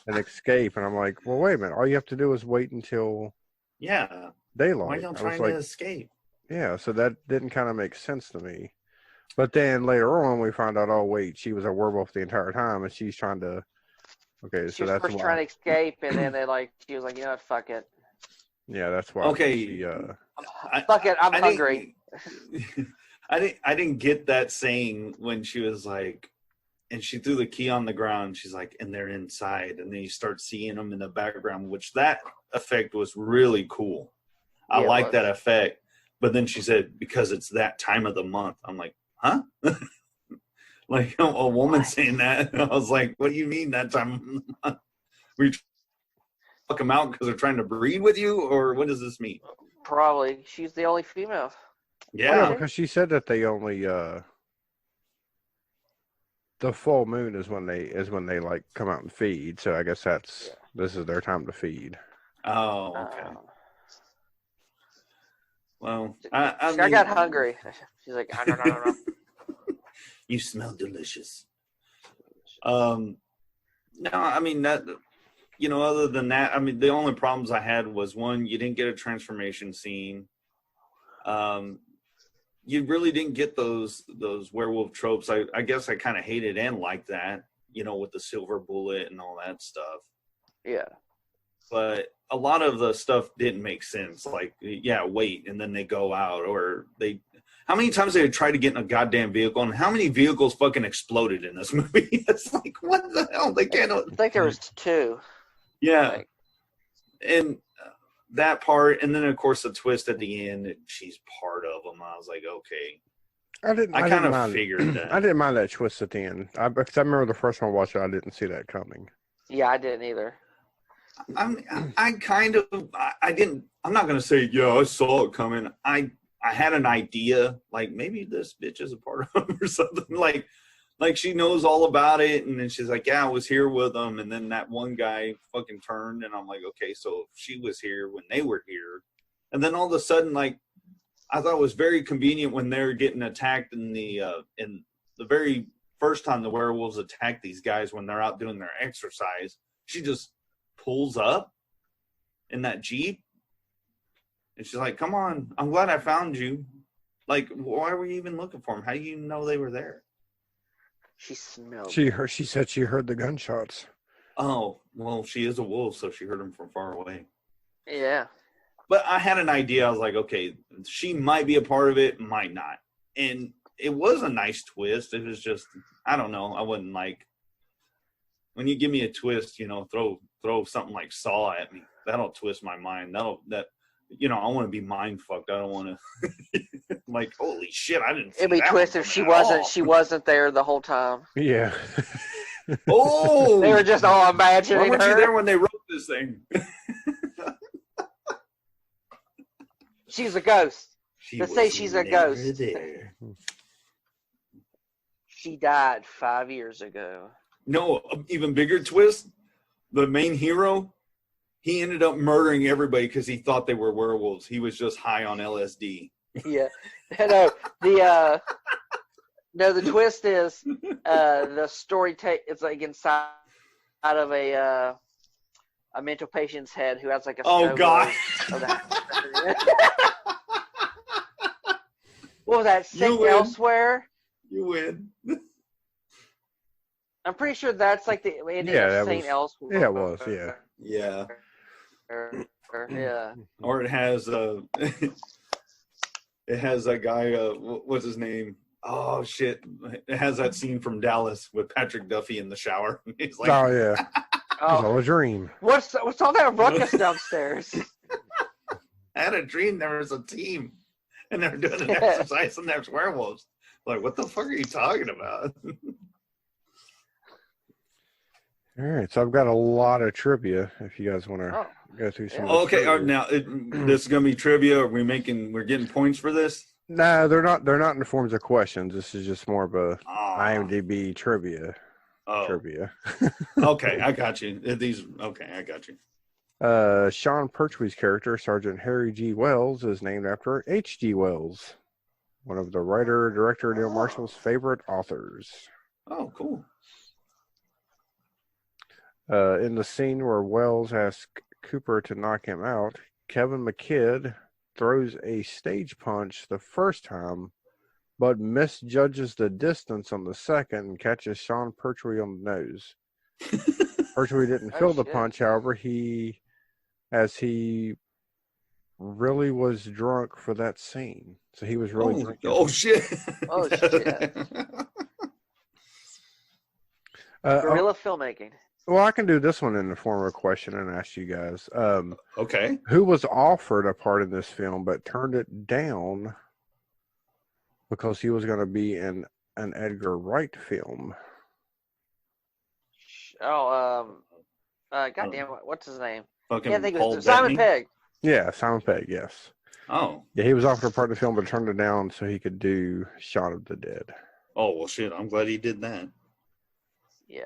and escape. And I'm like, well, wait a minute. All you have to do is wait until Yeah. daylight. Why are y'all I was trying like, to escape? yeah, so that didn't kind of make sense to me. But then later on, we found out, oh wait, she was a werewolf the entire time, and she's trying to. Okay, She so was that's first why. trying to escape, and then she was like, you know what, fuck it. Yeah, that's why. Okay. She, Fuck it, I'm I hungry. didn't- I didn't get that saying when she was like, and she threw the key on the ground. She's like, and they're inside, and then you start seeing them in the background, which that effect was really cool. I Yeah, it like was. that effect. But then she said, because it's that time of the month. I'm like, huh? Like a woman saying that. I was like, what do you mean that time of the month? We fuck them out because they're trying to breed with you, or what does this mean? Probably. She's the only female. Yeah, Yeah. because she said that they only the full moon is when they like come out and feed. So I guess this is their time to feed. Oh, okay. Well, I I mean, got hungry. She's like, I don't know. You smell delicious. No, I mean that. Other than that, I mean the only problems I had was one, you didn't get a transformation scene. You really didn't get those werewolf tropes. I guess I kind of hated and liked that. With the silver bullet and all that stuff. Yeah. But a lot of the stuff didn't make sense. Like, yeah, wait, and then they go out, or how many times they tried to get in a goddamn vehicle, and how many vehicles fucking exploded in this movie? It's like, what the hell? They can't. I think there was 2. Yeah, Like, and that part, and then of course the twist at the end, she's part of them. I was like, okay, I kind of figured that. I didn't mind that twist at the end. Because I remember the first time I watched it, I didn't see that coming. yeah, I didn't either. I kind of, I didn't. I'm not gonna say, yeah, I saw it coming. I had an idea, like maybe this bitch is a part of them or something. Like she knows all about it, and then she's like, yeah, I was here with them, and then that one guy fucking turned, and I'm like, okay, so she was here when they were here, and then all of a sudden, like, I thought it was very convenient when they're getting attacked in the very first time the werewolves attack these guys when they're out doing their exercise. She just pulls up in that Jeep, and she's like, come on, I'm glad I found you. Like, why were you even looking for them? How do you know they were there? She smelled. She said she heard the gunshots. Oh, well, she is a wolf, so she heard them from far away. Yeah. But I had an idea. I was like, okay, she might be a part of it, might not. And it was a nice twist. It was just, I don't know. I wouldn't like, when you give me a twist, throw something like Saw at me. That'll twist my mind. I want to be mind fucked. I don't want to, like, holy shit, I didn't see It'd be that twisted if she wasn't there the whole time. Yeah. Oh! They were just all imagining Why weren't you her. there when they wrote this thing? She's a ghost. Let's say was she's a never ghost. there. She died 5 years ago. No, even bigger twist. The main hero, he ended up murdering everybody because he thought they were werewolves. He was just high on LSD. Yeah. No, the twist is the story it's like inside of a mental patient's head who has like a Oh, God. What was that? Saint Elsewhere? You win. I'm pretty sure that's like the ending of Saint Elsewhere. Yeah, it was. Yeah. Yeah. Yeah. Or it has it has that guy. What's his name? Oh shit! It has that scene from Dallas with Patrick Duffy in the shower. He's like, Oh yeah. It's all a dream. What's all that ruckus downstairs? I had a dream there was a team and they're doing an exercise and there's werewolves. Like, what the fuck are you talking about? All right, so I've got a lot of trivia. If you guys want to go through some. Okay, now this is gonna be trivia. We're getting points for this. No, they're not. They're not in the forms of questions. This is just more of a IMDb trivia. Trivia. Okay, I got you. Okay, I got you. Sean Pertwee's character, Sergeant Harry G. Wells, is named after H.G. Wells, one of the writer-director Neil Marshall's favorite authors. Oh, cool. In the scene where Wells asks Cooper to knock him out, Kevin McKidd throws a stage punch the first time, but misjudges the distance on the second and catches Sean Pertwee on the nose. Pertwee didn't feel the punch, however, he really was drunk for that scene. So he was really drinking. Oh, shit. Oh, shit. Guerrilla filmmaking. Well, I can do this one in the form of a question and ask you guys. Okay. Who was offered a part in this film but turned it down because he was going to be in an Edgar Wright film? Goddamn, what's his name? Fucking I think it Paul was Simon Bettany? Pegg. Yeah, Simon Pegg, yes. Oh. Yeah, he was offered a part of the film, but turned it down so he could do Shaun of the Dead. Oh, well, shit. I'm glad he did that. Yeah.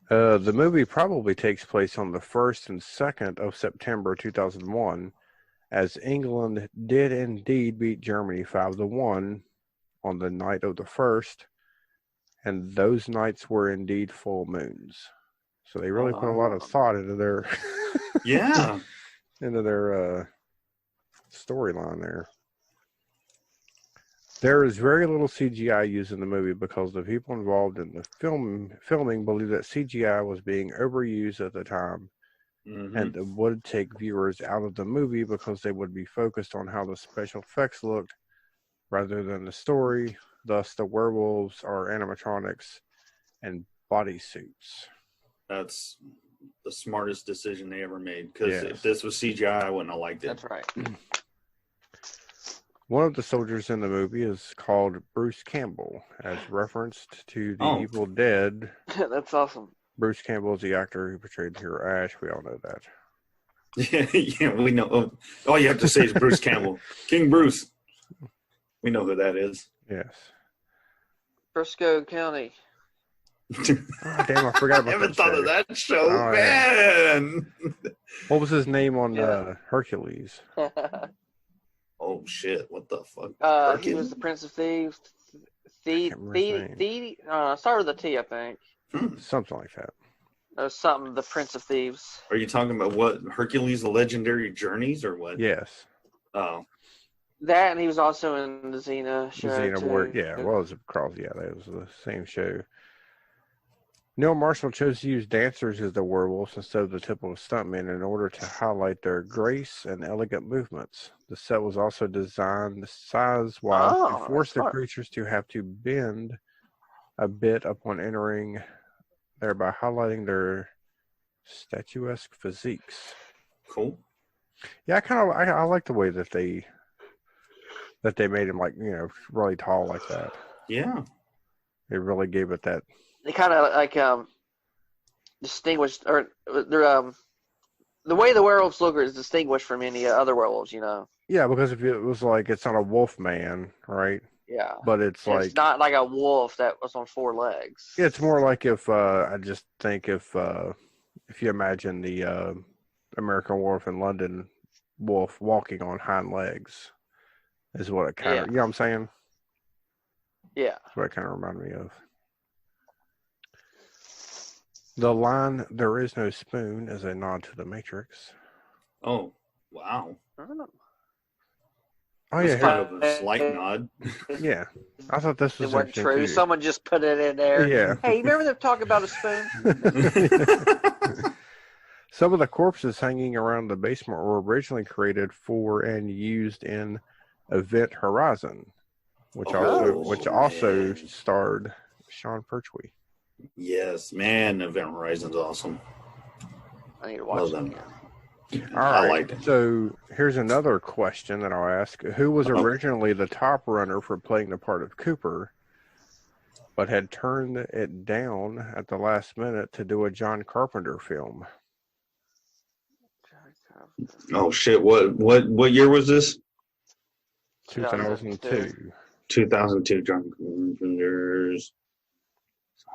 The movie probably takes place on the 1st and 2nd of September 2001, as England did indeed beat Germany 5-1 on the night of the 1st, and those nights were indeed full moons. So they really put a lot of thought into their Yeah. into their storyline there. There is very little CGI used in the movie because the people involved in the filming believe that CGI was being overused at the time, and it would take viewers out of the movie because they would be focused on how the special effects looked rather than the story. Thus, the werewolves are animatronics and bodysuits. That's the smartest decision they ever made. Because Yes. if this was CGI, I wouldn't have liked it. That's right. One of the soldiers in the movie is called Bruce Campbell, as referenced to the Oh. Evil Dead. That's awesome. Bruce Campbell is the actor who portrayed Hero Ash. We all know that. Yeah, we know. All you have to say is Bruce Campbell. King Bruce. We know who that is. Yes. Briscoe County. Oh, damn, I forgot I about haven't that thought show. of that show, Oh, yeah. man. What was his name on Yeah. Hercules? Oh, shit. What the fuck? He was the Prince of Thieves. can't remember his name. Started with a T, I think. Something like that. It was something. The Prince of Thieves. Are you talking about what? Hercules, the Legendary Journeys, or what? Yes. Oh. That, and he was also in the Xena show. Xena too. War. Yeah, well, it was across. Yeah, that was the same show. Neil Marshall chose to use dancers as the werewolves instead of the typical stuntmen in order to highlight their grace and elegant movements. The set was also designed size-wise Oh, to force that's the smart. creatures to have to bend a bit upon entering, thereby highlighting their statuesque physiques. Cool. Yeah, I like the way that they made him, like, really tall like that. Yeah. It really gave it that. They kind of like distinguished, or they're the way the werewolves look is distinguished from any other werewolves. Yeah, because if it was like, it's not a wolf man, right? Yeah. But it's And like, it's not like a wolf that was on four legs. it's more like if I just think if you imagine the American Wolf in London wolf walking on hind legs, is what it kind of, Yeah. you know what I'm saying? Yeah. That's what it kind of reminded me of. The line, "There is no spoon," is a nod to the Matrix. Oh, wow. I don't know. Oh, That's yeah, kind of a slight nod. yeah. I thought this It was wasn't interesting, true. too. Someone just put it in there. Yeah. Hey, you remember them talking about a spoon? Some of the corpses hanging around the basement were originally created for and used in Event Horizon, which also man. starred Sean Pertwee. Yes, man. Event Horizon's awesome. I need to Well watch it done. again. All I right. liked it. So here's another question that I'll ask: who was originally the top runner for playing the part of Cooper, but had turned it down at the last minute to do a John Carpenter film? Oh, shit. What year was this? 2002. 2002, John Carpenter's.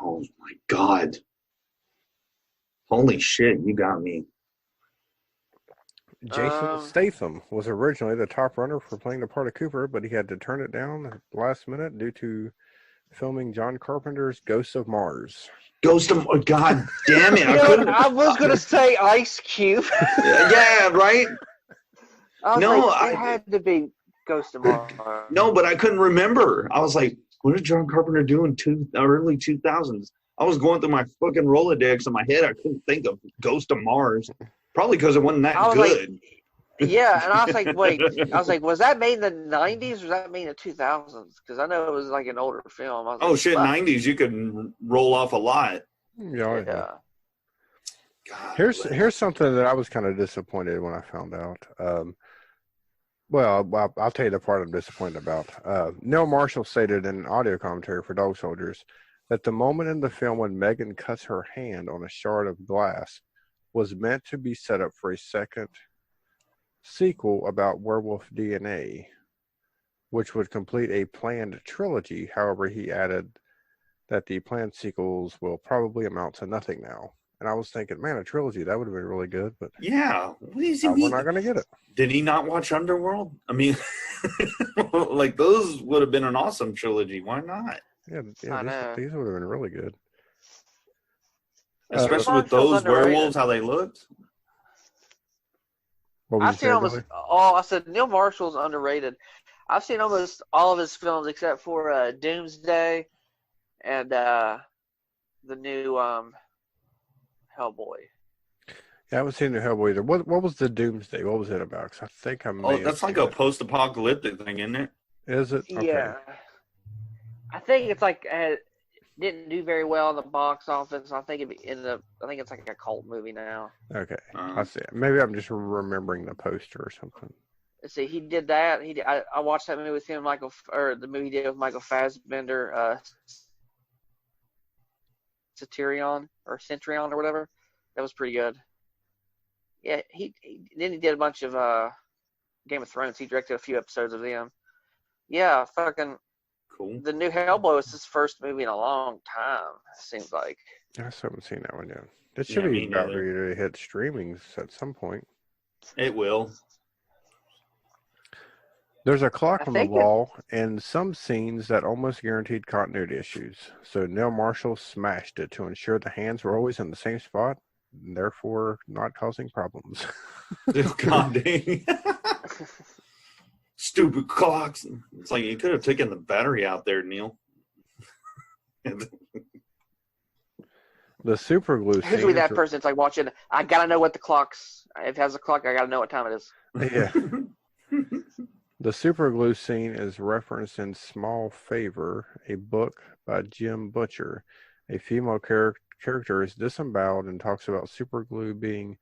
Oh, my God. Holy shit, you got me. Jason Statham was originally the top runner for playing the part of Cooper, but he had to turn it down at the last minute due to filming John Carpenter's Ghosts of Mars. Ghost of... Oh, God damn it. I You know, couldn't... I was gonna say Ice Cube. Yeah, right? I was No, like, it I- had to be Ghost of Mars. No, but I couldn't remember. I was like, what did John Carpenter do in early 2000s? I was going through my fucking Rolodex in my head. I couldn't think of Ghost of Mars. Probably because it wasn't that I was good. Yeah, and I was like, wait. I was like, was that made in the 90s or was that made in the 2000s? Because I know it was like an older film. I was Oh, like, shit, fuck. 90s. You could roll off a lot. Yeah. Yeah. God, Here's something that I was kind of disappointed when I found out. Well, I'll tell you the part I'm disappointed about. Neil Marshall stated in an audio commentary for Dog Soldiers that the moment in the film when Megan cuts her hand on a shard of glass was meant to be set up for a second sequel about werewolf DNA, which would complete a planned trilogy. However, he added that the planned sequels will probably amount to nothing now. And I was thinking, man, a trilogy, that would have been really good, but Yeah. What does he we're mean? not going to get it. Did he not watch Underworld? I mean, like those would have been an awesome trilogy. Why not? Yeah, I know. these would have been really good. Especially with Marshall's those underrated. werewolves, how they looked. What would I've you seen say, almost Billy? all. I said Neil Marshall's underrated. I've seen almost all of his films except for Doomsday and the new Hellboy. Yeah, I haven't seen the Hellboy either. What was the Doomsday? What was it about? 'Cause I think I may Oh, have that's like seen a it. post-apocalyptic thing, isn't it? Is it? Okay. Yeah, I think it's like didn't do very well in the box office. I think it ended up. I think it's like a cult movie now. Okay. Uh, I see it. Maybe I'm just remembering the poster or something. Let's see, he did that. I watched that movie with him, or the movie he did with Michael Fassbender, Centurion or whatever. That was pretty good. Yeah, then he did a bunch of Game of Thrones. He directed a few episodes of them. Yeah, fucking cool. the new Hellboy was his first movie in a long time. Seems like. I still haven't seen that one yet. It Yeah, should me be about neither. ready to hit streamings at some point. It will. There's a clock I on the think wall and some scenes that almost guaranteed continuity issues. So Neil Marshall smashed it to ensure the hands were always in the same spot, and therefore not causing problems. God dang. Stupid clocks. It's like you could have taken the battery out there, Neil. The super glue scene. Usually that is- person, it's like watching. I gotta know what the clock's. If it has a clock, I gotta know what time it is. Yeah. The super glue scene is referenced in Small Favor, a book by Jim Butcher. A female character is disemboweled and talks about super glue being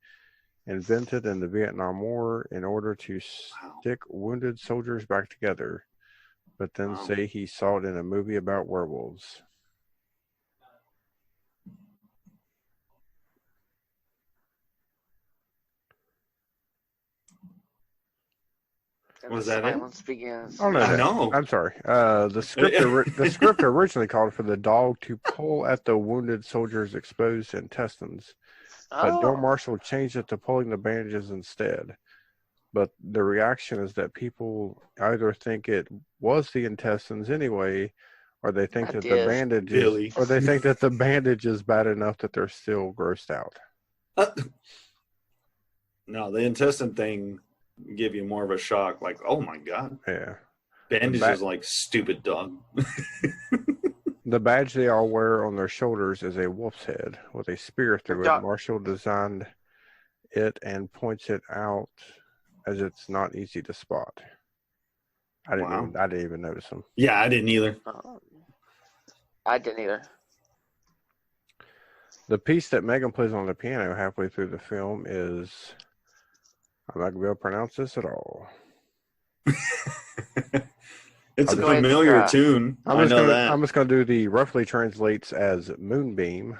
invented in the Vietnam War in order to stick wounded soldiers back together, but then Wow. say he saw it in a movie about werewolves. And Was the that it? silence begins. Oh no, I know. I'm sorry. The script originally called for the dog to pull at the wounded soldier's exposed intestines, but Bill Oh, Marshall changed it to pulling the bandages instead. But the reaction is that people either think it was the intestines anyway, or they think I that the did. bandage Billy. is, or they think that the bandage is bad enough that they're still grossed out. No, the intestine thing give you more of a shock. Like, oh my god, Yeah. bandage back- is like stupid, dog. The badge they all wear on their shoulders is a wolf's head with a spear through it. Doc- Marshall designed it and points it out as it's not easy to spot. I Wow. didn't even notice them. Yeah, I didn't either. I didn't either. The piece that Megan plays on the piano halfway through the film is, I'm not going to be able to pronounce this at all. It's a Go ahead and familiar try. tune. I know that. I'm just going to do the roughly translates as Moonbeam.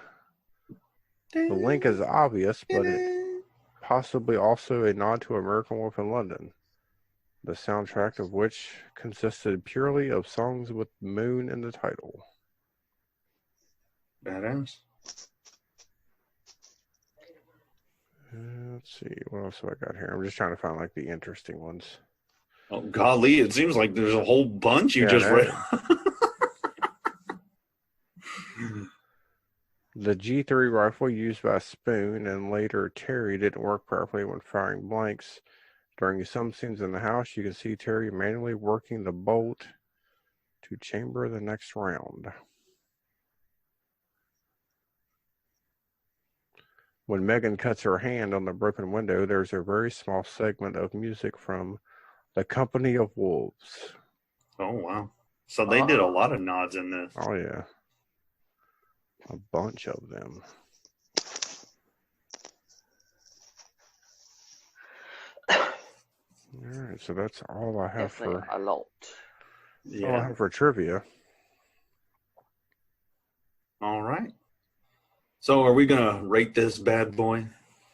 The link is obvious, but it possibly also a nod to American Wolf in London, the soundtrack of which consisted purely of songs with moon in the title. Badass. Let's see, what else have I got here? I'm just trying to find like the interesting ones. Oh golly, it seems like there's a whole bunch you Yeah, just I read. The G3 rifle used by Spoon and later Terry didn't work properly when firing blanks. During some scenes in the house, you can see Terry manually working the bolt to chamber the next round. When Megan cuts her hand on the broken window, there's a very small segment of music from The Company of Wolves. Oh wow. So they did a lot of nods in this. Oh, yeah. A bunch of them. All right, so that's all I have Definitely for a lot. all I Yeah. have for trivia. All right. So are we gonna rate this bad boy?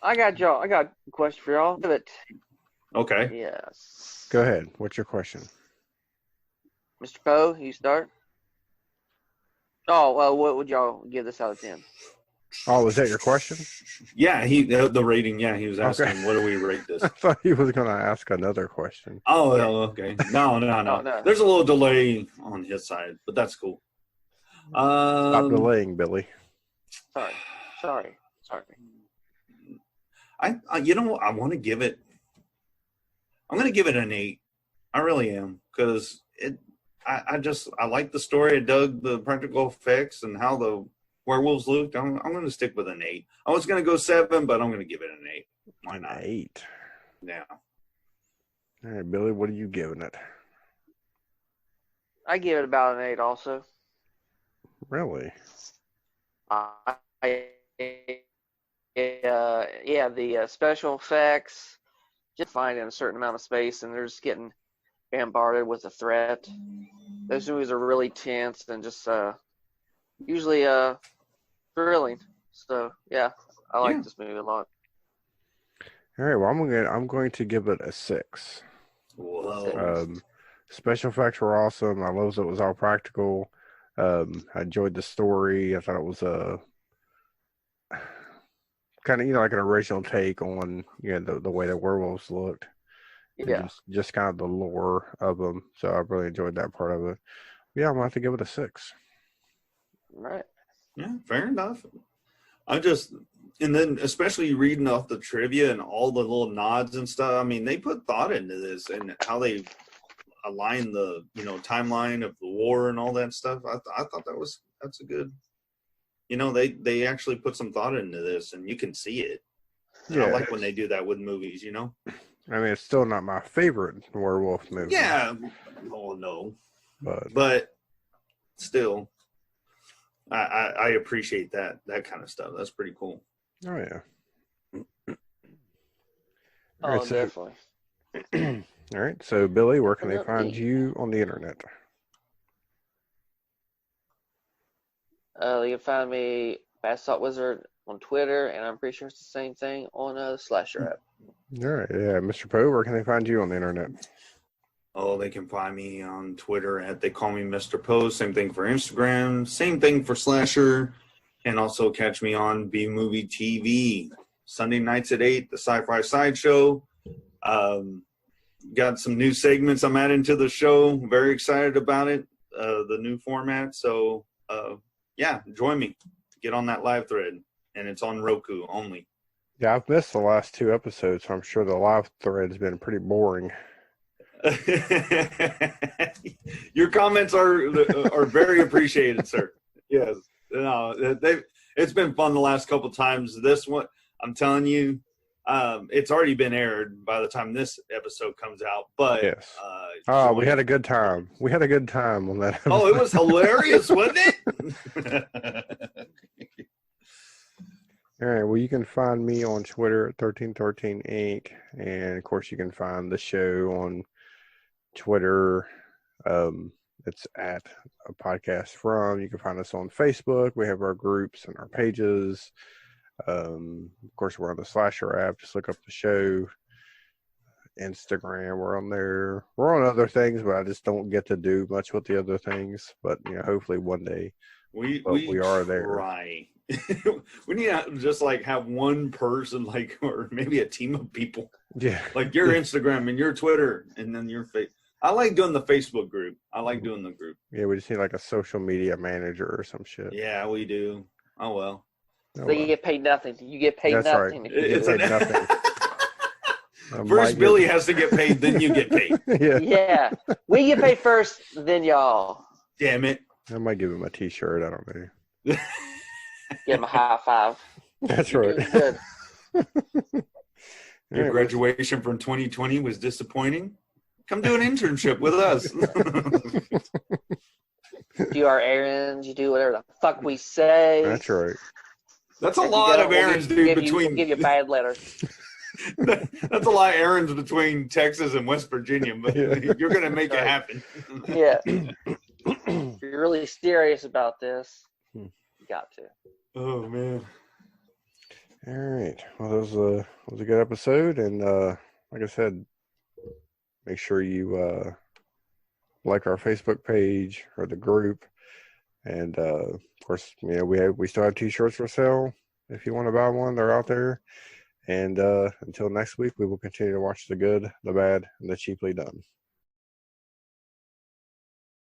I got a question for y'all. Give it Okay. Yes. Go ahead. What's your question? Mr. Poe, you start. Oh well, what would y'all give this out of 10? Oh, was that your question? Yeah, the rating. Yeah, he was asking, Okay. what do we rate this? I thought he was going to ask another question. Oh, Yeah. okay. No. Oh, no. There's a little delay on his side, but that's cool. Stop delaying, Billy. Sorry. I you know, I want to give it. I'm going to give it an 8. I really am, because I like the story. I dug the practical effects and how the werewolves looked. I'm going to stick with an 8. I was going to go 7, but I'm going to give it an 8. Why not? 8. Yeah. All right, Billy, what are you giving it? I give it about an 8 also. Really? The special effects, just finding a certain amount of space, and they're just getting bombarded with a threat. Those movies are really tense and just usually thrilling. So yeah, I like this movie a lot. All right, well, I'm going to give it a 6. Whoa. Special effects were awesome. I love that it was all practical. I enjoyed the story. I thought it was kind of, like an original take on, the way the werewolves looked. Yeah. Just kind of the lore of them. So I really enjoyed that part of it. Yeah, I'm going to have to give it a 6. Right. Yeah, fair enough. And then especially reading off the trivia and all the little nods and stuff. I mean, they put thought into this and how they align the timeline of the war and all that stuff. I thought that's a good. They actually put some thought into this, and you can see it. And I like when they do that with movies. I mean, it's still not my favorite werewolf movie. Yeah. Oh no. But still, I appreciate that kind of stuff. That's pretty cool. Oh yeah. Oh, All right, so, definitely. all right, so Billy, where can they find you on the internet? You can find me Bass Salt Wizard on Twitter, and I'm pretty sure it's the same thing on the Slasher app. All right, yeah, Mr. Poe, where can they find you on the internet? Oh, they can find me on Twitter at They Call Me Mr. Poe. Same thing for Instagram. Same thing for Slasher. And also catch me on B Movie TV. Sunday nights at 8, the Sci-Fi Sideshow. Got some new segments I'm adding to the show. Very excited about it. The new format. So, join me. Get on that live thread. And it's on Roku only. Yeah, I've missed the last 2 episodes, so I'm sure the live thread's been pretty boring. Your comments are very appreciated, sir. Yes. No, it's been fun the last couple times. This one, I'm telling you, it's already been aired by the time this episode comes out. But yes. We had a good time. We had a good time on that episode. Oh, it was hilarious, wasn't it? All right. Well, you can find me on Twitter at 1313 Inc. And of course, you can find the show on Twitter. It's at a podcast from. You can find us on Facebook. We have our groups and our pages. Of course, we're on the Slasher app. Just look up the show. Instagram, we're on there. We're on other things, but I just don't get to do much with the other things. But hopefully one day we are there. Try. We need to just have one person, or maybe a team of people. Yeah, like your Instagram and your Twitter, and then your face. I like doing the Facebook group. I like doing the group. Yeah, we just need a social media manager or some shit. Yeah, we do. Oh well. You get paid nothing. You get paid That's nothing. Right. You get paid nothing. First, Billy has to get paid, then you get paid. Yeah. We get paid first, then y'all. Damn it. I might give him a T-shirt. I don't know. Give him a high five. That's right. Good. Your graduation from 2020 was disappointing. Come do an internship with us. Do our errands. You do whatever the fuck we say. That's right. That's a lot of errands, dude. We'll give you a bad letter. That's a lot of errands between Texas and West Virginia, but you're going to make it happen. Yeah. If you're really serious about this, you got to. Oh, man. All right. Well, that was a good episode. And like I said, make sure you like our Facebook page or the group. And of course, we still have T-shirts for sale. If you want to buy one, they're out there. And until next week, we will continue to watch the good, the bad, and the cheaply done.